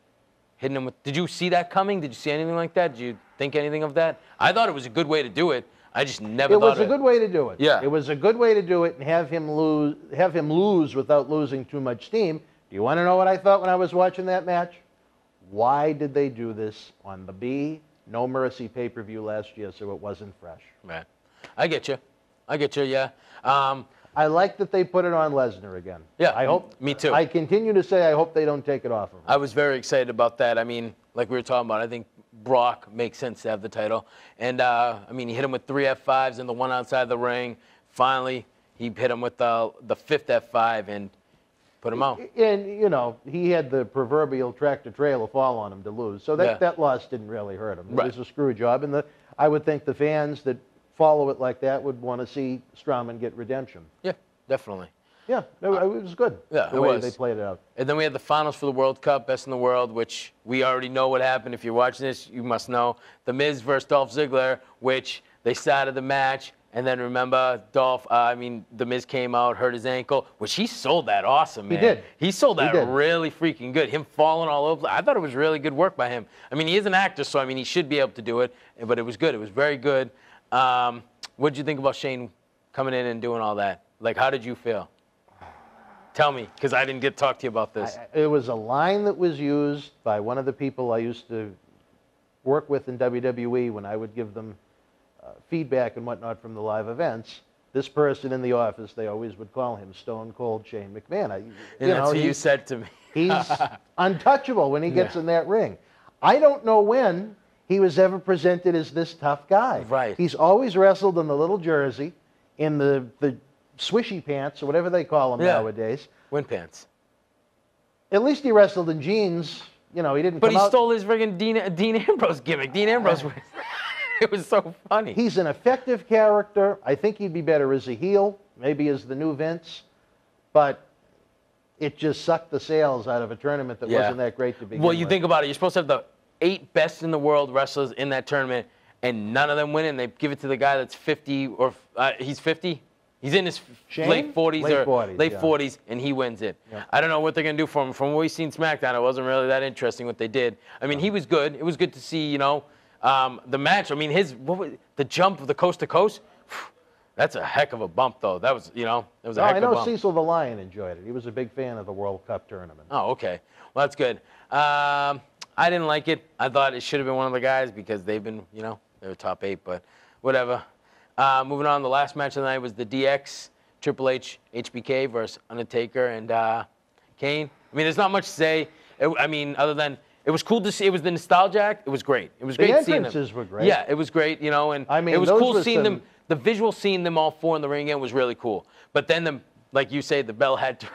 Hitting him with. Did you see that coming? Did you see anything like that? Did you think anything of that? I thought it was a good way to do it. I just never thought it was a good way to do it. Yeah. It was a good way to do it and have him lose without losing too much steam. Do you want to know what I thought when I was watching that match? Why did they do this on the No Mercy pay-per-view last year so it wasn't fresh? Right. I get you, yeah. I like that they put it on Lesnar again. Yeah, I hope. Me too. I continue to say I hope they don't take it off of him. I was very excited about that. I mean, like we were talking about, I think Brock makes sense to have the title. And, I mean, he hit him with 3 F5s and the one outside the ring. Finally, he hit him with the 5th F5 and put him out. And, you know, he had the proverbial tractor-trailer fall on him to lose. So that loss didn't really hurt him. It was a screw job. And I would think the fans that follow it like that would want to see Strowman get redemption. Yeah, definitely. Yeah, it was good. Yeah, the way they played it out. And then we had the finals for the World Cup, Best in the World, which we already know what happened. If you're watching this, you must know. The Miz versus Dolph Ziggler, which they started the match. And then remember, the Miz came out, hurt his ankle, which he sold that awesome, man. He did. He sold that really freaking good. Him falling all over. I thought it was really good work by him. I mean, he is an actor, so, I mean, he should be able to do it. But it was good. It was very good. What did you think about Shane coming in and doing all that? Like, how did you feel? Tell me, because I didn't get to talk to you about this. It was a line that was used by one of the people I used to work with in WWE when I would give them feedback and whatnot from the live events. This person in the office, they always would call him Stone Cold Shane McMahon. That's what you said to me. He's untouchable when he gets in that ring. I don't know when he was ever presented as this tough guy. Right. He's always wrestled in the little jersey, in the swishy pants, or whatever they call them nowadays. Wind pants. At least he wrestled in jeans. You know, he didn't But come he out... stole his friggin' Dean Ambrose gimmick. Dean Ambrose was... It was so funny. He's an effective character. I think he'd be better as a heel, maybe as the new Vince. But it just sucked the sales out of a tournament that wasn't that great to begin with. Well, you think about it. You're supposed to have the 8 best in the world wrestlers in that tournament, and none of them win, and they give it to the guy that's 50, or he's 50? He's in his late 40s late 40s, and he wins it. Yeah. I don't know what they're going to do for him. From what we've seen SmackDown, it wasn't really that interesting what they did. I mean, he was good. It was good to see, you know, the match. I mean, the jump of the coast to coast, that's a heck of a bump, though. That was, you know, that was a heck of a bump. I know Cecil the Lion enjoyed it. He was a big fan of the World Cup tournament. Oh, okay. Well, that's good. I didn't like it. I thought it should have been one of the guys because they've been, you know, they were top 8, but whatever. Moving on, the last match of the night was the DX, Triple H, HBK versus Undertaker and Kane. I mean, there's not much to say. I mean, other than it was cool to see. It was the nostalgia act. It was great. It was great seeing them. The entrances were great. Yeah, it was great. You know, and I mean, it was those cool were seeing some- them. The visual seeing them all four in the ring again was really cool. But then, like you say, the bell had to,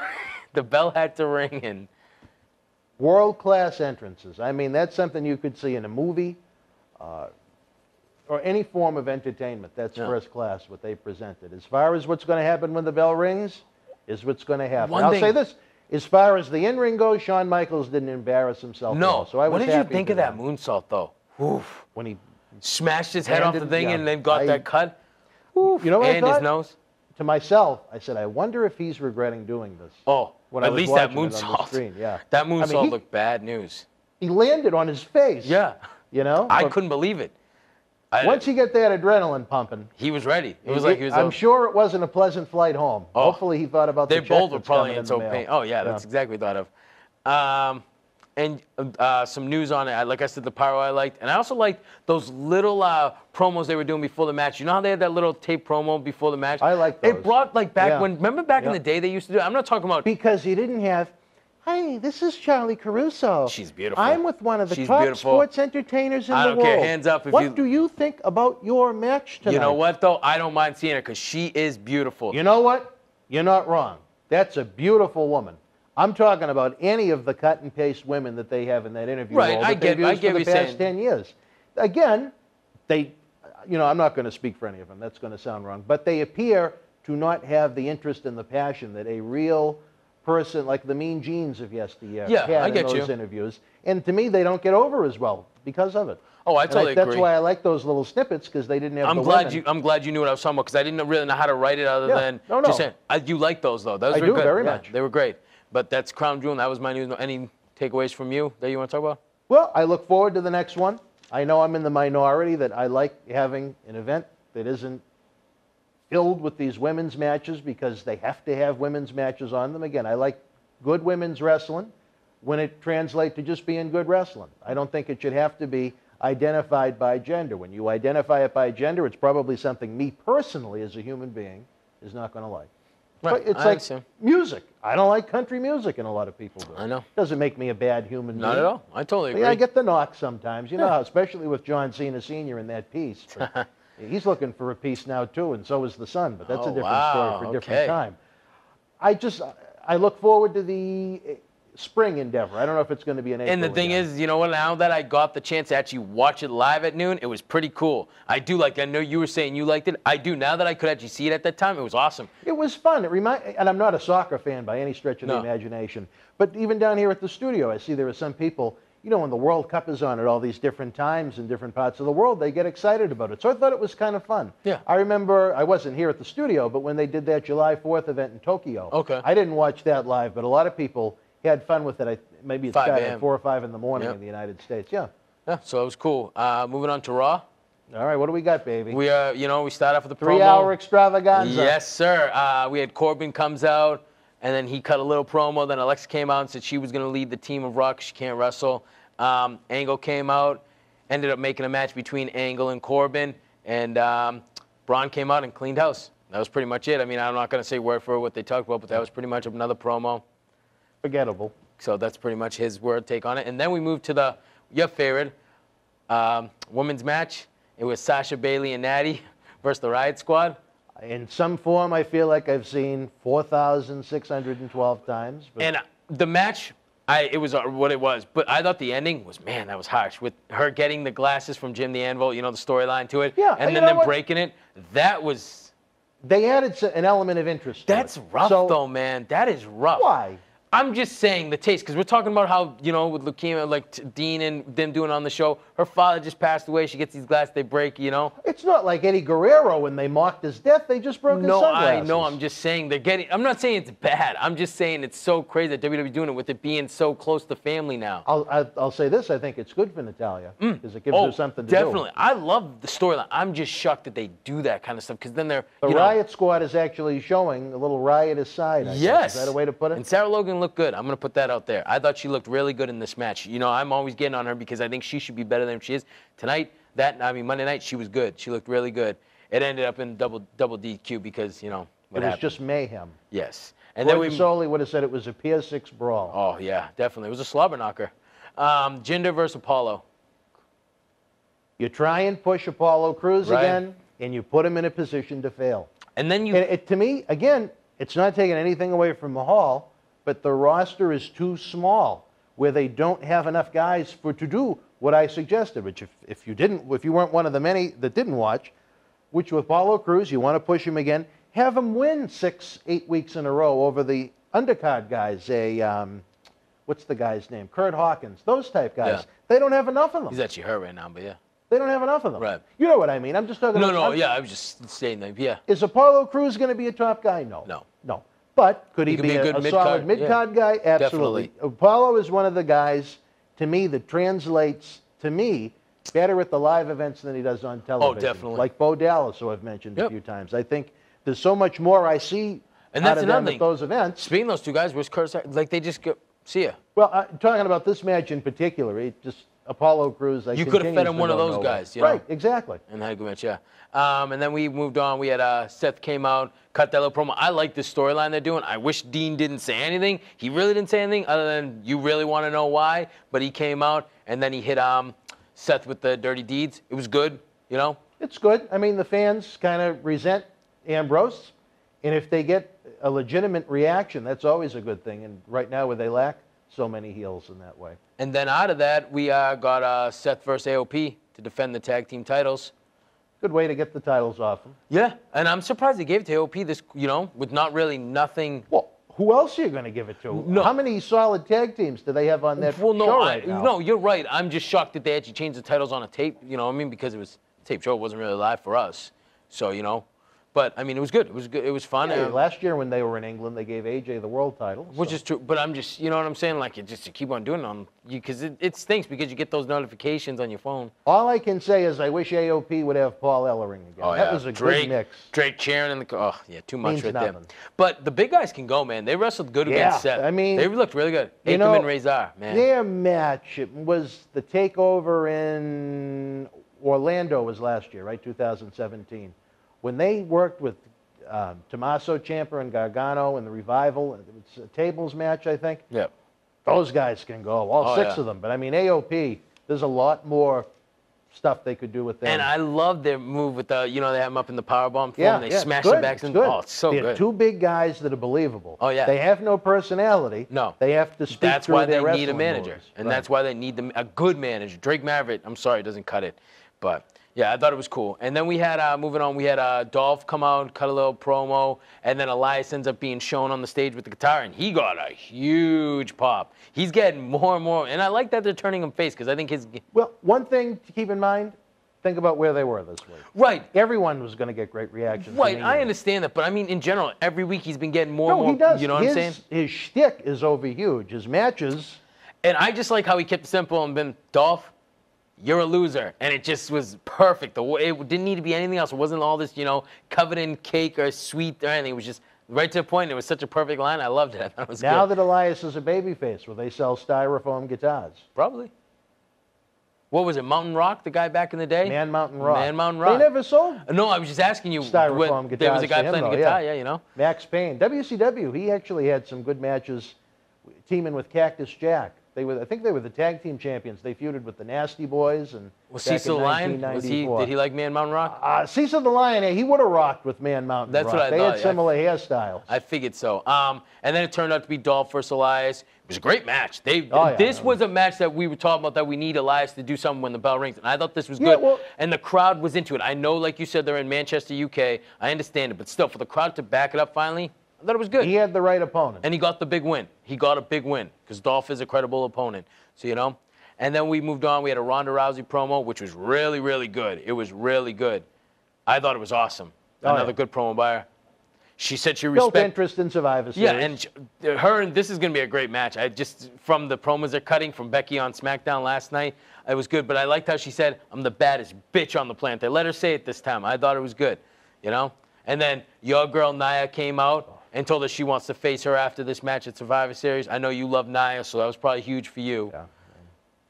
the bell had to ring, and world-class entrances. I mean, that's something you could see in a movie or any form of entertainment. That's first class, what they presented. As far as what's going to happen when the bell rings is what's going to happen. I'll say this. As far as the in-ring goes, Shawn Michaels didn't embarrass himself at all. So I was what did you happy think for of that them. moonsault, though? Oof. When he smashed his head off the thing and then got that cut? Oof. You know what and I thought? his nose? To myself, I said, I wonder if he's regretting doing this. Oh, when I at was least that watching it on the moonsault. screen, yeah. That moonsault I mean, looked bad news. He landed on his face. Yeah. You know? I But couldn't believe it. once he got that adrenaline pumping, he was ready. It was like he was. I'm sure it wasn't a pleasant flight home. Oh. Hopefully, he thought about They the check both were that's probably coming in so the mail. pain. Oh yeah, that's exactly what I thought of. And some news on it. Like I said, the pyro I liked, and I also liked those little promos they were doing before the match. You know how they had that little tape promo before the match? I like those. It brought like back Yeah. when. Remember back in Yeah. the day they used to do it? I'm not talking about. Because you didn't have, hi, this is Charlie Caruso. She's beautiful. I'm with one of the She's top beautiful. sports entertainers in I the don't world. care. Hands up if what you- do you think about your match tonight? You know what though? I don't mind seeing her because she is beautiful. You know what? You're not wrong. That's a beautiful woman. I'm talking about any of the cut and paste women that they have in that interview. Right, role I that get- they've I used get for what the you're past saying. 10 years. Again, they, you know, I'm not going to speak for any of them. That's going to sound wrong. But they appear to not have the interest and the passion that a real person like the Mean Genes of yesteryear Yeah, had I in get those you. interviews. And to me, they don't get over as well because of it. Oh, I And totally That's agree. why I like those little snippets because they didn't have I'm the glad women. I'm glad you knew what I was talking about because I didn't really know how to write it other Yeah. than No, just no. saying. You like those though. Those I were do, good. very Yeah, much. They were great. But that's Crown Jewel. And that was my news. Any takeaways from you that you want to talk about? Well, I look forward to the next one. I know I'm in the minority that I like having an event that isn't filled with these women's matches because they have to have women's matches on them. Again, I like good women's wrestling when it translates to just being good wrestling. I don't think it should have to be identified by gender. When you identify it by gender, it's probably something me personally as a human being is not going to like. Right, But it's I like understand. music. I don't like country music, and a lot of people do. I know. Doesn't make me a bad human being. Not at all. I totally agree. Yeah, I get the knock sometimes, you know, how, especially with John Cena Sr. in that piece. But he's looking for a piece now too, and so is the son. But that's a different story for a different time. I look forward to the spring endeavor. I don't know if it's going to be an April. And the thing again. is, you know what? Now that I got the chance to actually watch it live at noon, it was pretty cool. I do like it. I know you were saying you liked it. I do. Now that I could actually see it at that time, it was awesome. It was fun. And I'm not a soccer fan by any stretch of the No. imagination. But even down here at the studio, I see there are some people, you know, when the World Cup is on at all these different times in different parts of the world, they get excited about it. So I thought it was kind of fun. Yeah. I remember, I wasn't here at the studio, but when they did that July 4th event in Tokyo, Okay. I didn't watch that live, but a lot of people had fun with it. Maybe it 5 started a.m. at 4 or 5 in the morning Yep. in the United States. Yeah. Yeah, so it was cool. Moving on to Raw. All right, what do we got, baby? We we start off with the 3-hour promo. extravaganza. Yes, sir. We had Corbin comes out, and then he cut a little promo. Then Alexa came out and said she was going to lead the team of Raw 'cause she can't wrestle. Angle came out, ended up making a match between Angle and Corbin, and Braun came out and cleaned house. That was pretty much it. I mean, I'm not going to say word for word what they talked about, but that was pretty much another promo. Forgettable. So that's pretty much his take on it. And then we moved to your favorite women's match. It was Sasha Bailey and Natty versus the Riot Squad. In some form, I feel like I've seen 4,612 times. But And the match, it was what it was. But I thought the ending was, man, that was harsh. With her getting the glasses from Jim the Anvil, you know, the storyline to it. Yeah, And you then know them what? breaking it. That was... They added an element of interest to That's it. rough, So, though, man. That is rough. Why? I'm just saying the taste, because we're talking about how, you know, with leukemia, like Dean and them doing on the show, her father just passed away. She gets these glasses, they break, you know. It's not like Eddie Guerrero when they mocked his death. They just broke his No, sunglasses. I know. I'm just saying they're getting. I'm not saying it's bad. I'm just saying it's so crazy that WWE doing it with it being so close to family now. I'll say this. I think it's good for Natalya because it gives her something to do. Definitely. I love the storyline. I'm just shocked that they do that kind of stuff because then they're. The you know, Riot Squad is actually showing a little riotous side. I think. Yes. Is that a way to put it? And Sarah Logan looked good. I'm going to put that out there. I thought she looked really good in this match. You know, I'm always getting on her because I think she should be better than she is. Tonight, Monday night, she was good. She looked really good. It ended up in double DQ because, you know, It was just mayhem. Yes. And then Soley would have said it was a Pier 6 brawl. Oh, yeah, definitely. It was a slobberknocker. Jinder versus Apollo. You try and push Apollo Crews again, and you put him in a position to fail. And then to me, again, it's not taking anything away from Mahal, but the roster is too small, where they don't have enough guys to do what I suggested. Which, if you weren't one of the many that didn't watch, which with Apollo Crews, you want to push him again, have him win 6-8 weeks in a row over the undercard guys. What's the guy's name? Kurt Hawkins. Those type guys. Yeah. They don't have enough of them. He's actually hurt right now, but yeah. They don't have enough of them. Right. You know what I mean? I'm just talking about... I was just saying that, yeah. Is Apollo Crews going to be a top guy? No. No. But could he be a solid mid-card guy? Absolutely. Definitely. Apollo is one of the guys, to me, that translates, to me, better at the live events than he does on television. Oh, definitely. Like Bo Dallas, who I've mentioned a few times. I think there's so much more I see out of them at those events. Speaking of those two guys, where's Kurt? Like, they just go, see ya. Well, talking about this match in particular, it just... Apollo Crews, you could have fed him one of those guys, you know? Right, exactly. And had a good match, yeah. And then we moved on. We had Seth came out, cut that little promo. I like this storyline they're doing. I wish Dean didn't say anything. He really didn't say anything other than you really want to know why. But he came out, and then he hit Seth with the dirty deeds. It was good, you know? It's good. I mean, the fans kind of resent Ambrose. And if they get a legitimate reaction, that's always a good thing. And right now, where they lack so many heels in that way. And then out of that, we got Seth versus AOP to defend the tag team titles. Good way to get the titles off them. Yeah, and I'm surprised they gave it to AOP this, you know, with not really nothing. Well, who else are you going to give it to? No. How many solid tag teams do they have on that show right now? No, you're right. I'm just shocked that they actually changed the titles on a tape, you know what I mean? Because it was a tape show. It wasn't really live for us. So, you know. But, I mean, it was good. It was good. It was fun. Yeah, last year when they were in England, they gave AJ the world title. Which is true. But I'm just, you know what I'm saying? Like, you keep on doing it on you because it stinks because you get those notifications on your phone. All I can say is I wish AOP would have Paul Ellering again. Oh, that was a good mix. Drake cheering in the oh, yeah, too much right there. But the big guys can go, man. They wrestled good against Seth. I mean, they looked really good. Aikman and Razor, man. Their match, it was the takeover in Orlando was last year, right? 2017. When they worked with Tommaso Ciampa and Gargano in the Revival. It's a tables match, I think. Yeah. Those guys can go, all six of them. But, I mean, AOP, there's a lot more stuff they could do with them. And I love their move with the, you know, they have them up in the powerbomb form. They smash them back. Oh, it's so good. They're two big guys that are believable. Oh, yeah. They have no personality. No. They have to speak That's why they need a manager. And that's why they need a good manager. Drake Maverick, I'm sorry, doesn't cut it. But... yeah, I thought it was cool. And then we had, moving on, we had Dolph come out, cut a little promo, and then Elias ends up being shown on the stage with the guitar, and he got a huge pop. He's getting more and more, and I like that they're turning him face, because I think his... Well, one thing to keep in mind, think about where they were this week. Right. Everyone was going to get great reactions. Right, I understand that, but I mean, in general, every week he's been getting more and more... he does. You know what I'm saying? His shtick is over huge. His matches... And I just like how he kept it simple and been, Dolph, you're a loser. And it just was perfect. It didn't need to be anything else. It wasn't all this, you know, covered in cake or sweet or anything. It was just right to the point. It was such a perfect line. I loved it. I thought it was now good. That Elias is a babyface, will they sell styrofoam guitars? Probably. What was it, Mountain Rock, the guy back in the day? Man Mountain Rock. Man Mountain Rock. They never sold? No, I was just asking you. Styrofoam guitars. There was a guy playing the guitar, yeah, you know. Max Payne. WCW, he actually had some good matches teaming with Cactus Jack. I think they were the tag team champions. They feuded with the Nasty Boys. And was Cecil the Lion? Did he like Man Mountain Rock? Cecil the Lion, he would have rocked with Man Mountain Rock. That's what I thought. They had similar hairstyles. I figured so. And then it turned out to be Dolph versus Elias. It was a great match. This was a match that we were talking about, that we need Elias to do something when the bell rings. And I thought this was good. Well, and the crowd was into it. I know, like you said, they're in Manchester, UK. I understand it. But still, for the crowd to back it up finally, I thought it was good. He had the right opponent. And he got the big win. He got a big win because Dolph is a credible opponent. So, you know. And then we moved on. We had a Ronda Rousey promo, which was really, really good. It was really good. I thought it was awesome. Another good promo by her. She said she built interest in Survivor Series. Yeah, and this is going to be a great match. From the promos they're cutting from Becky on Smackdown last night, it was good. But I liked how she said, I'm the baddest bitch on the planet. They let her say it this time. I thought it was good, you know. And then your girl Nia came out and told us she wants to face her after this match at Survivor Series. I know you love Nia, so that was probably huge for you. Yeah.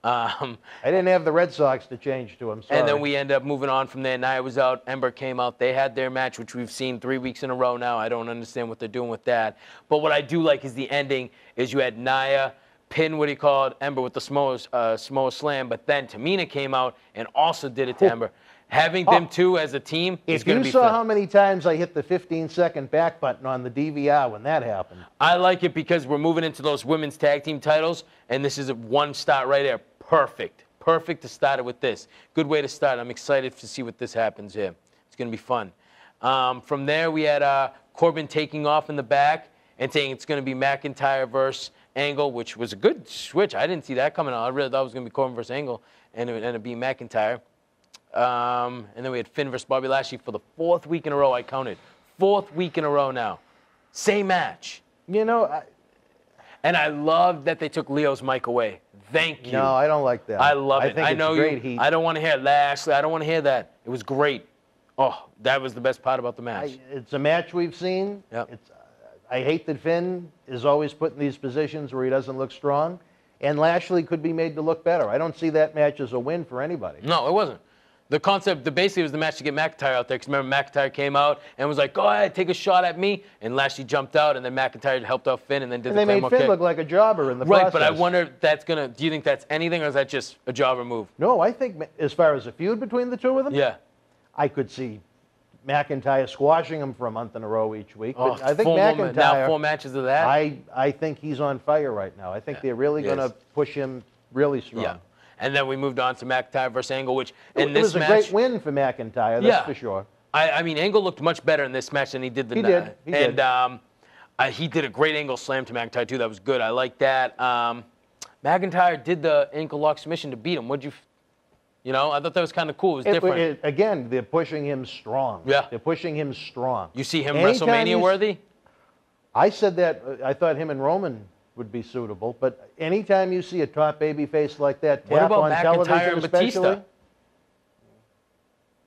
I didn't have the Red Sox to change to. I'm sorry. And then we end up moving on from there. Nia was out. Ember came out. They had their match, which we've seen 3 weeks in a row now. I don't understand what they're doing with that. But what I do like is the ending is you had Nia pin what he called Ember with the Samoa Slam, but then Tamina came out and also did it to Ember. Having them two as a team is going to be If you saw fun. how many times I hit the 15-second back button on the DVR when that happened. I like it because we're moving into those women's tag team titles, and this is a one start right there. Perfect. Perfect to start it with this. Good way to start. I'm excited to see what this happens here. It's going to be fun. From there, we had Corbin taking off in the back and saying it's going to be McIntyre versus Angle, which was a good switch. I didn't see that coming out. I really thought it was going to be Corbin versus Angle, and it ended up being McIntyre. And then we had Finn versus Bobby Lashley for the 4th week in a row. I counted. 4th week in a row now. Same match. You know, and I love that they took Leo's mic away. Thank you. No, I don't like that. I love it. Think I know it's great you. heat. I don't want to hear Lashley. I don't want to hear that. It was great. Oh, that was the best part about the match. It's a match we've seen. Yep. I hate that Finn is always put in these positions where he doesn't look strong, and Lashley could be made to look better. I don't see that match as a win for anybody. No, it wasn't. The concept, basically, was the match to get McIntyre out there. Because remember, McIntyre came out and was like, go ahead, take a shot at me. And Lashley jumped out, and then McIntyre helped out Finn and then did the And they made Claymore Finn kick. look like a jobber in the process. Right, but I wonder if that's going to, do you think that's anything, or is that just a jobber move? No, I think as far as a feud between the two of them, Yeah. I could see McIntyre squashing him for a month in a row each week. But I think McIntyre. Now McIntyre, 4 matches of that? I think he's on fire right now. I think they're really going to push him really strong. Yeah. And then we moved on to McIntyre versus Angle, which in It this was a match, great win for McIntyre, that's for sure. I mean, Angle looked much better in this match than he did the night. He did. He did a great angle slam to McIntyre, too. That was good. I like that. McIntyre did the ankle lock submission to beat him. What'd you know, I thought that was kind of cool. It was different. Again, they're pushing him strong. Yeah. They're pushing him strong. You see him Anytime WrestleMania worthy? I said that. I thought him and Roman would be suitable, but anytime you see a top baby face like that What tap about on McIntyre television, and Batista? especially,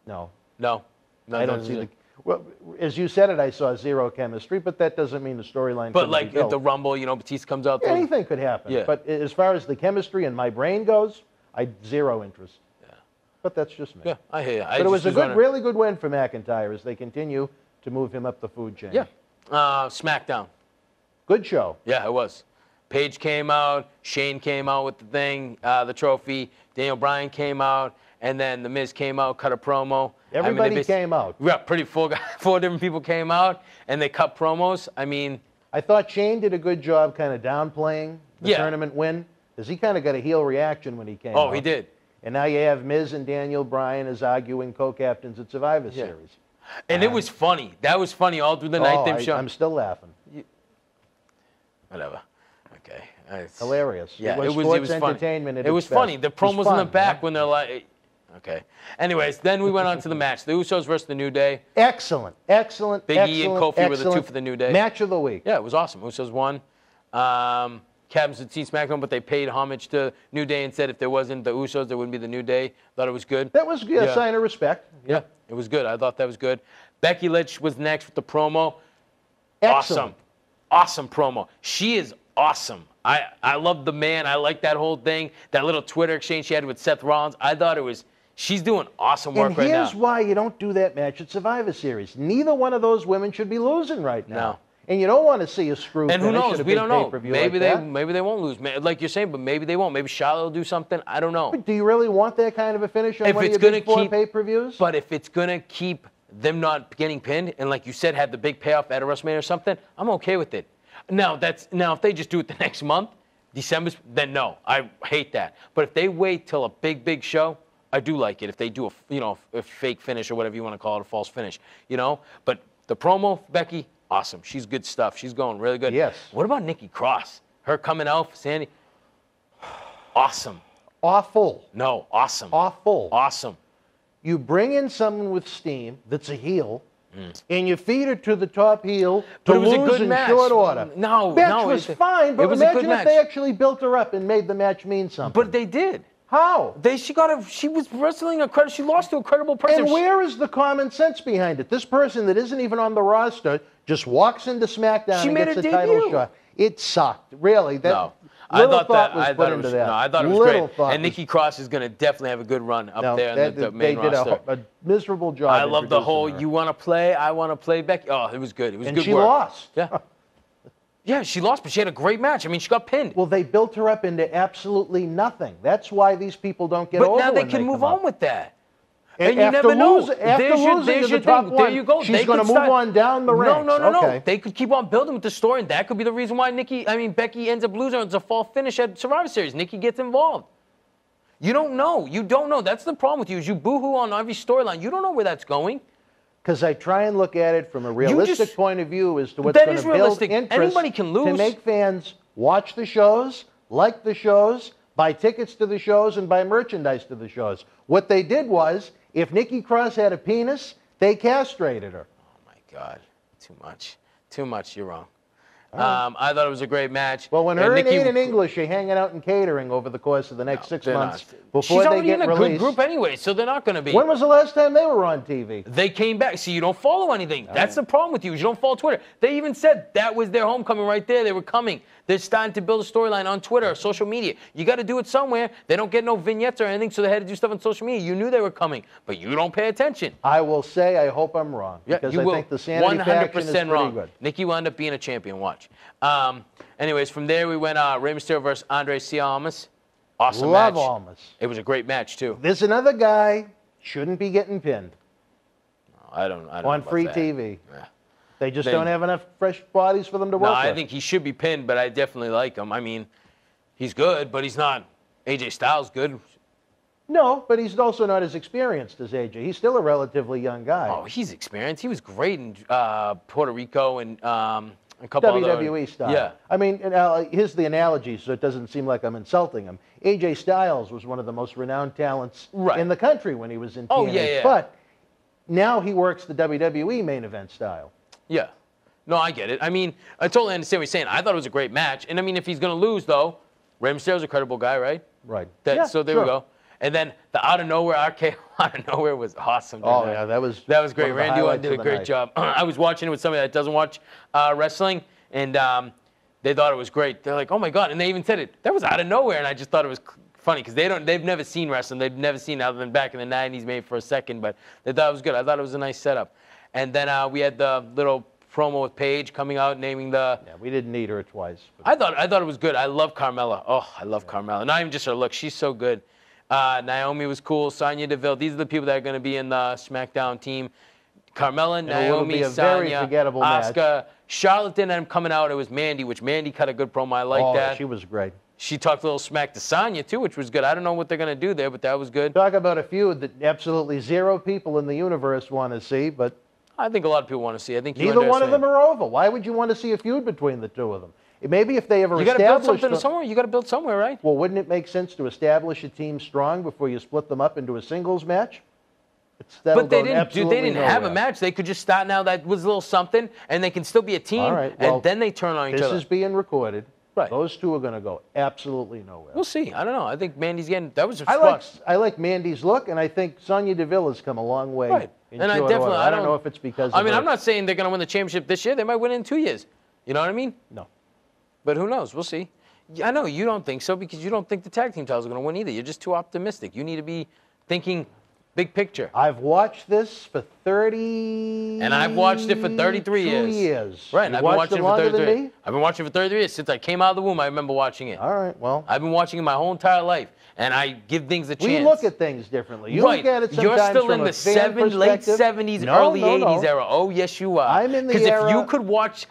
no, I don't see the. Well, as you said it, I saw zero chemistry, but that doesn't mean the storyline. But like at the Rumble, you know, Batista comes out there. Anything could happen. Yeah. But as far as the chemistry in my brain goes, I zero interest. Yeah. But that's just me. Yeah, I hear you. But it was a really good win for McIntyre as they continue to move him up the food chain. Yeah. Smackdown. Good show. Yeah, it was. Paige came out. Shane came out with the thing, the trophy. Daniel Bryan came out. And then The Miz came out, cut a promo. Everybody came out. Yeah, pretty full. 4 different people came out, and they cut promos. I mean, I thought Shane did a good job kind of downplaying the tournament win, because he kind of got a heel reaction when he came out. Oh, he did. And now you have Miz and Daniel Bryan as arguing co-captains at Survivor Series. And it was funny. That was funny all through the night. I'm still laughing. Whatever. Okay. It's hilarious. Yeah, it was sports entertainment. It was funny. The promos in the back when they're like, okay. Anyways, then we went on to the match. The Usos versus the New Day. Excellent. Big E and Kofi were the 2 for the New Day. Match of the week. Yeah, it was awesome. Usos won. Captains would see SmackDown, but they paid homage to New Day and said if there wasn't the Usos, there wouldn't be the New Day. Thought it was good. That was a sign of respect. Yeah, it was good. I thought that was good. Becky Lynch was next with the promo. Excellent. Awesome promo. She is awesome. I love the man. I like that whole thing. That little Twitter exchange she had with Seth Rollins. I thought it was, she's doing awesome work right now. And here's why you don't do that match at Survivor Series. Neither one of those women should be losing right now. No. And you don't want to see a screw finish. And who knows? We don't know. Maybe they won't lose. Like you're saying, but maybe they won't. Maybe Charlotte will do something. I don't know. But do you really want that kind of a finish on one of your big 4 pay-per-views? But if it's going to keep them not getting pinned, and like you said, have the big payoff at a WrestleMania or something, I'm okay with it. Now if they just do it the next month, December, then no, I hate that. But if they wait till a big show, I do like it. If they do a fake finish or whatever you want to call it, a false finish, But the promo, Becky, awesome. She's good stuff. She's going really good. Yes. What about Nikki Cross? Her coming out for Sandy. Awesome. Awful. No, awesome. Awful. Awesome. You bring in someone with steam that's a heel, and you feed her to the top heel to lose in short order. No, match was fine, but imagine if they actually built her up and made the match mean something. But they did. How? She was wrestling she lost to a credible person. And where is the common sense behind it? This person that isn't even on the roster just walks into SmackDown and gets a title shot. It sucked, really. No. Little thought was put into that. No, I thought it was great. And Nikki Cross is going to definitely have a good run up there in the main roster. They did a miserable job. I love the whole "you want to play, I want to play" Becky. Oh, it was good. It was good work. And she lost. Yeah. Yeah, she lost, but she had a great match. I mean, she got pinned. Well, they built her up into absolutely nothing. That's why these people don't get over. But now they can move on with that. And you never know. After losing to the top one, there you go. She's going to move on down the ranks. No. They could keep on building with the story, and that could be the reason why Becky ends up losing. It's a fall finish at Survivor Series. Nikki gets involved. You don't know. You don't know. That's the problem with you. Is you boo-hoo on every storyline. You don't know where that's going. Because I try and look at it from a realistic point of view as to what's going to build interest. Anybody can lose. To make fans watch the shows, like the shows, buy tickets to the shows, and buy merchandise to the shows. What they did was, if Nikki Cross had a penis, they castrated her. Oh, my God. Too much. Too much. You're wrong. I thought it was a great match. Well, when her and Aiden English are hanging out in catering over the course of the next 6 months before they get released. She's already in a good group anyway, so they're not going to be. When was the last time they were on TV? They came back. See, you don't follow anything. That's the problem with you. You don't follow Twitter. They even said that was their homecoming right there. They were coming. They're starting to build a storyline on Twitter or social media. You got to do it somewhere. They don't get no vignettes or anything, so they had to do stuff on social media. You knew they were coming, but you don't pay attention. I will say I hope I'm wrong. Because I think the Sanity faction is pretty good. Nikki will end up being a champion. Watch. Anyways, from there we went Rey Mysterio versus Andre Almas. Awesome match. Love Almas. It was a great match too. There's another guy shouldn't be getting pinned. No, I don't on free TV. Yeah. They just don't have enough fresh bodies for them to work with. I think he should be pinned, but I definitely like him. I mean, he's good, but he's not AJ Styles good. No, but he's also not as experienced as AJ. He's still a relatively young guy. Oh, he's experienced. He was great in Puerto Rico and a couple WWE style. Yeah. I mean, here's the analogy, so it doesn't seem like I'm insulting him. AJ Styles was one of the most renowned talents in the country when he was in TNA. Oh, yeah. But now he works the WWE main event style. Yeah. No, I get it. I mean, I totally understand what you're saying. I thought it was a great match. And, I mean, if he's going to lose, though, Rey Mysterio's a credible guy, right? Right. So there we go. And then the out of nowhere RKO out of nowhere was awesome. Oh, yeah, that was great. Randy Orton did a great job. I was watching it with somebody that doesn't watch wrestling, and they thought it was great. They're like, oh, my God. And they even said it. That was out of nowhere, and I just thought it was funny because they've never seen wrestling. They've never seen it other than back in the 90s maybe for a second, but they thought it was good. I thought it was a nice setup. And then we had the little promo with Paige coming out, naming the... Yeah, we didn't need her twice. I thought it was good. I love Carmella. Oh, I love Carmella. Not even just her look. She's so good. Naomi was cool. Sonya Deville. These are the people that are going to be in the Smackdown team. Carmella, Naomi, Sonya, Asuka. Charlotte didn't end up coming out. It was Mandy, which Mandy cut a good promo. I like that. She was great. She talked a little smack to Sonya, too, which was good. I don't know what they're going to do there, but that was good. Talk about a feud that absolutely zero people in the universe want to see, but... I think a lot of people want to see. I think neither one of them are over. Why would you want to see a feud between the two of them? Maybe if they ever you got to build something somewhere. You got to build somewhere, right? Well, wouldn't it make sense to establish a team strong before you split them up into a singles match? But they didn't have a match. They could just start now. That was a little something, and they can still be a team. All right. Well, and then they turn on each other. This is being recorded. Right. Those two are going to go absolutely nowhere. We'll see. I don't know. I think Mandy's getting that was a I like Mandy's look, and I think Sonya Deville has come a long way. Right. And I don't know if it's because. I mean, I'm not saying they're going to win the championship this year. They might win it in 2 years. You know what I mean? No. But who knows? We'll see. I know you don't think so because you don't think the tag team titles are going to win either. You're just too optimistic. You need to be thinking big picture. I've watched this for 30. And I've watched it for 33 years. Right. And I've been watching it for 33. I've been watching it for 33 years since I came out of the womb. I remember watching it. All right. Well, I've been watching it my whole entire life, and I give things a chance. We look at things differently. You look at it sometimes You're still from in the late 70s, early 80s era. Oh yes, you are. I'm in the era. Because if you could watch,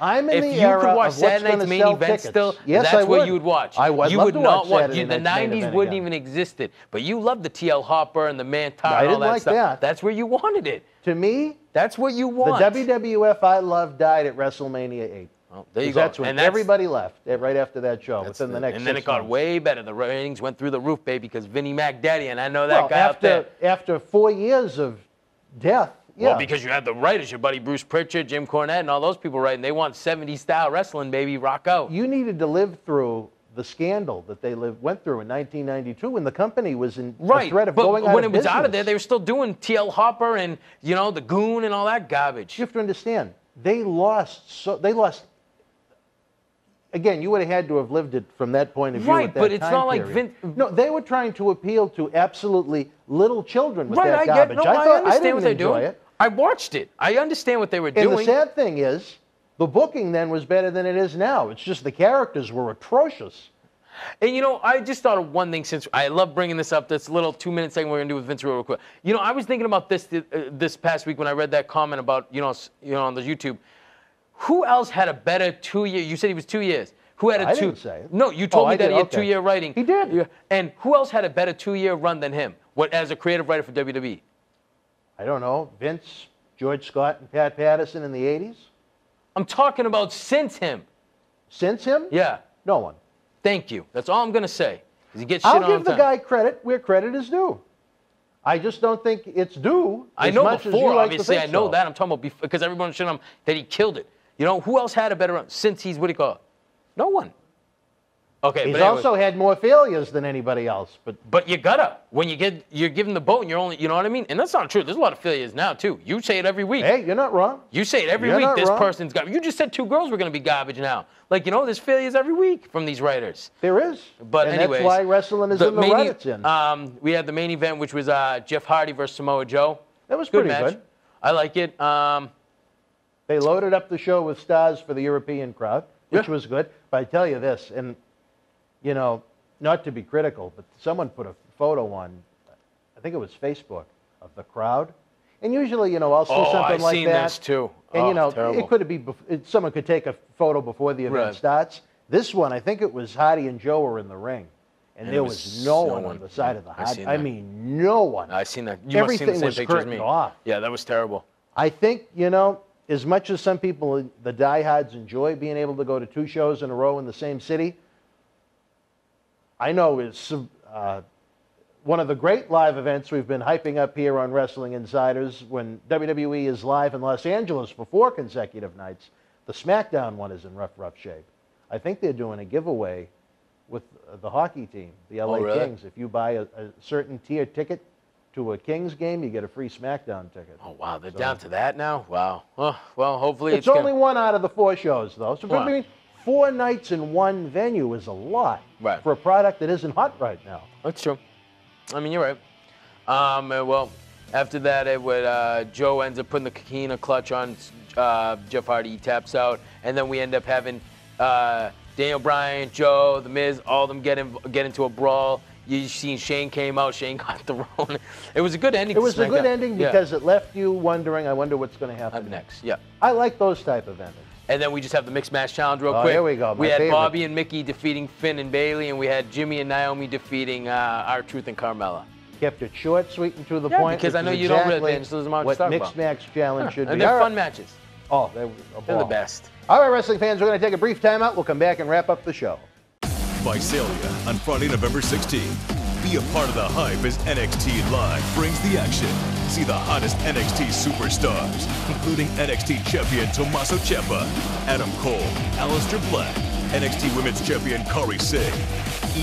Saturday Night's main event still, that's what you would watch. You would not watch. The 90s wouldn't even existed. But you loved the TL Hopper and the Mantar and all that stuff. That's where you wanted it. To me, that's what you want. The WWF I love died at WrestleMania 8. Well, there you go. That's when everybody left right after that show. Within the next 6 months. And then it got way better. The ratings went through the roof, baby, because Vinnie Mac Daddy, and I know that guy out there. After 4 years of death. Well, because you had the writers, your buddy Bruce Pritchard, Jim Cornette, and all those people writing. They want 70s style wrestling, baby. Rock out. You needed to live through the scandal that they went through in 1992 when the company was in the threat of going out of business. When it was out of there, they were still doing TL Hopper and, the Goon and all that garbage. You have to understand, they lost again, you would have had to have lived it from that point of view. Right, at that but it's time not like period. Vince. No, they were trying to appeal to absolutely little children with Right, that I garbage. get. No, I understand didn't what they're enjoy doing. it. I watched it. I understand what they were doing. And the sad thing is, the booking then was better than it is now. It's just the characters were atrocious. And, you know, I just thought of one thing, since I love bringing this up, this little 2-minute segment we're going to do with Vince real quick. You know, I was thinking about this this past week when I read that comment about, you know, on the YouTube. Who else had a better 2-year? You said he was 2 years. Who had a I didn't say it. No, you told me that did, he had okay. 2-year writing. He did. Yeah. And who else had a better 2-year run than him? What, as a creative writer for WWE? I don't know. Vince, George Scott, and Pat Patterson in the 80s? I'm talking about since him. Since him? Yeah. No one. Thank you. That's all I'm going to say. He gets shit I'll on give the time. guy credit where credit is due. I just don't think it's due. I know much before, as you like obviously, to I think know so. that. I'm talking about before, because everyone's shitting on him that he killed it. You know, who else had a better run since he's, what do you call it? No one. Okay, He's but anyway. also had more failures than anybody else. But you gotta, when you're given the boat and you're only, you know what I mean? And that's not true. There's a lot of failures now, too. You say it every week. Hey, you're not wrong. You say it every You're week. not This wrong. person's got, you just said 2 girls were going to be garbage now. Like, you know, there's failures every week from these writers. There is. But and anyways. that's why wrestling is in the main rut it's in. We had the main event, which was Jeff Hardy versus Samoa Joe. That was Good pretty match. good. I like it. They loaded up the show with stars for the European crowd, which Yeah. was good. But I tell you this, and, you know, not to be critical, but someone put a photo on, I think it was Facebook, of the crowd. And usually, you know, I'll see something I've like seen that. this too. And, you know, terrible. it could be, someone could take a photo before the event Right. starts. This one, I think it was Hardy and Joe were in the ring. And there was no one on the side of the Hardy. I mean, no one. I've seen that. You must have seen the Everything same was picture as me. curtained off. Yeah, that was terrible. I think, you know, as much as some people, the diehards, enjoy being able to go to 2 shows in a row in the same city, I know it's one of the great live events we've been hyping up here on Wrestling Insiders. When WWE is live in Los Angeles for 4 consecutive nights, the Smackdown one is in rough shape. I think they're doing a giveaway with the hockey team, the LA really? Kings. If you buy a certain tier ticket to a Kings game, you get a free Smackdown ticket. Oh, wow. They're down to that now? Wow. Oh, well, hopefully It's only one out of the 4 shows, though. So, Wow. I mean, 4 nights in one venue is a lot Right. for a product that isn't hot right now. That's true. I mean, you're right. Well, after that, Joe ends up putting the Kakina clutch on Jeff Hardy. He taps out. And then we end up having Daniel Bryan, Joe, The Miz, all of them get into a brawl. You seen Shane came out. Shane got thrown. It was a good ending. It was a good SmackDown. ending Yeah. because it left you wondering, I wonder what's going to happen next. Yeah. I like those type of endings. And then we just have the Mixed Match Challenge real Oh, quick. here we go, my We had favorite. Bobby and Mickey defeating Finn and Bayley, and we had Jimmy and Naomi defeating R-Truth and Carmella. Kept it short, sweet, and to the Yeah, point. because I which know is you don't really exactly pay attention to much what to talk Mixed about. Match Challenge should And be. they're All fun right. matches. Oh, they're They're the best. All right, wrestling fans, we're going to take a brief timeout. We'll come back and wrap up the show. Visalia on Friday, November 16th. Be a part of the hype as NXT Live brings the action. See the hottest NXT superstars, including NXT Champion Tommaso Ciampa, Adam Cole, Aleister Black, NXT Women's Champion Kairi Singh,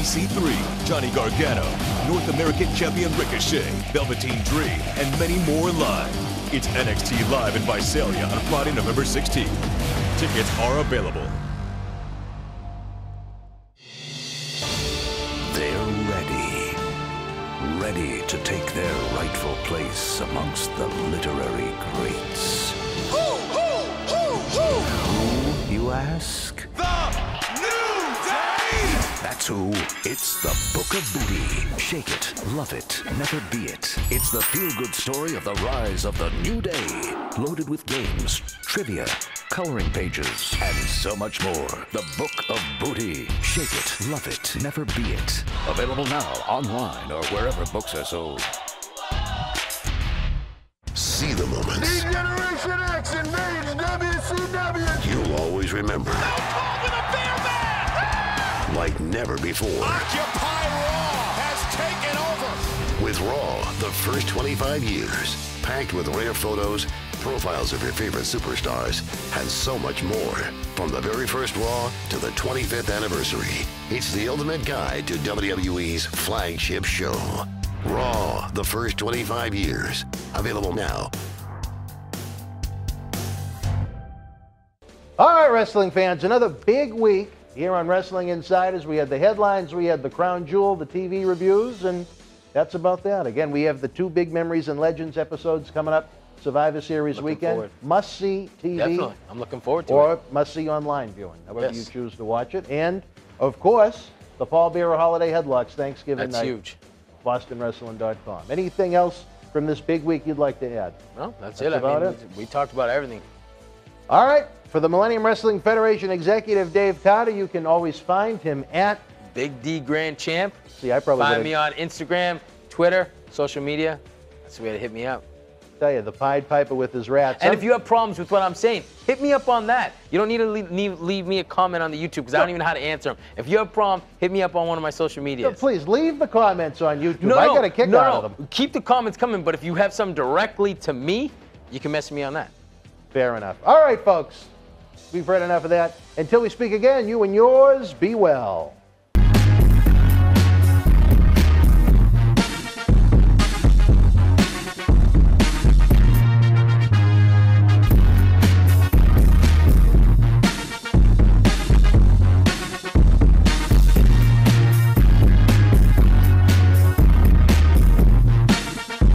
EC3, Johnny Gargano, North American Champion Ricochet, Velveteen Dream, and many more live. It's NXT Live in Visalia on Friday, November 16th. Tickets are available. They're ready to take their rightful place amongst the literary greats. Who, you ask? The New Day! That's who. It's the Book of Booty. Shake it, love it, never be it. It's the feel-good story of the rise of the New Day. Loaded with games, trivia, coloring pages, and so much more. The Book of Booty. Shake it, love it, never be it. Available now online or wherever books are sold. See the moments Generation X invades WCW! you'll always remember. Like never before. Occupy Raw has taken over. With Raw, the first 25 years, packed with rare photos, profiles of your favorite superstars, and so much more. From the very first Raw to the 25th anniversary, it's the ultimate guide to WWE's flagship show. Raw, the first 25 years. Available now. All right, wrestling fans, another big week here on Wrestling Insiders. We had the headlines, we had the crown jewel, the TV reviews, and that's about that. Again, we have the 2 big Memories and Legends episodes coming up. Survivor Series weekend. Must-see TV. Definitely. I'm looking forward to it. Or must-see online viewing, however you choose to watch it. And, of course, the Paul Bearer Holiday Headlocks Thanksgiving That's night. huge. BostonWrestling.com. Anything else from this big week you'd like to add? No, that's it. I mean, we talked about everything. All right. For the Millennium Wrestling Federation executive Dave Carter, you can always find him at Big D Grand Champ. See, I probably find me on Instagram, Twitter, social media. That's the way to hit me up. Tell you, the Pied Piper with his rats. And if you have problems with what I'm saying, hit me up on that. You don't need to leave me a comment on the YouTube because I don't even know how to answer them. If you have a problem, hit me up on one of my social medias. No, please, leave the comments on YouTube. I got a kick out of them. Keep the comments coming, but if you have some directly to me, you can message me on that. Fair enough. All right, folks. We've heard enough of that. Until we speak again, you and yours, be well.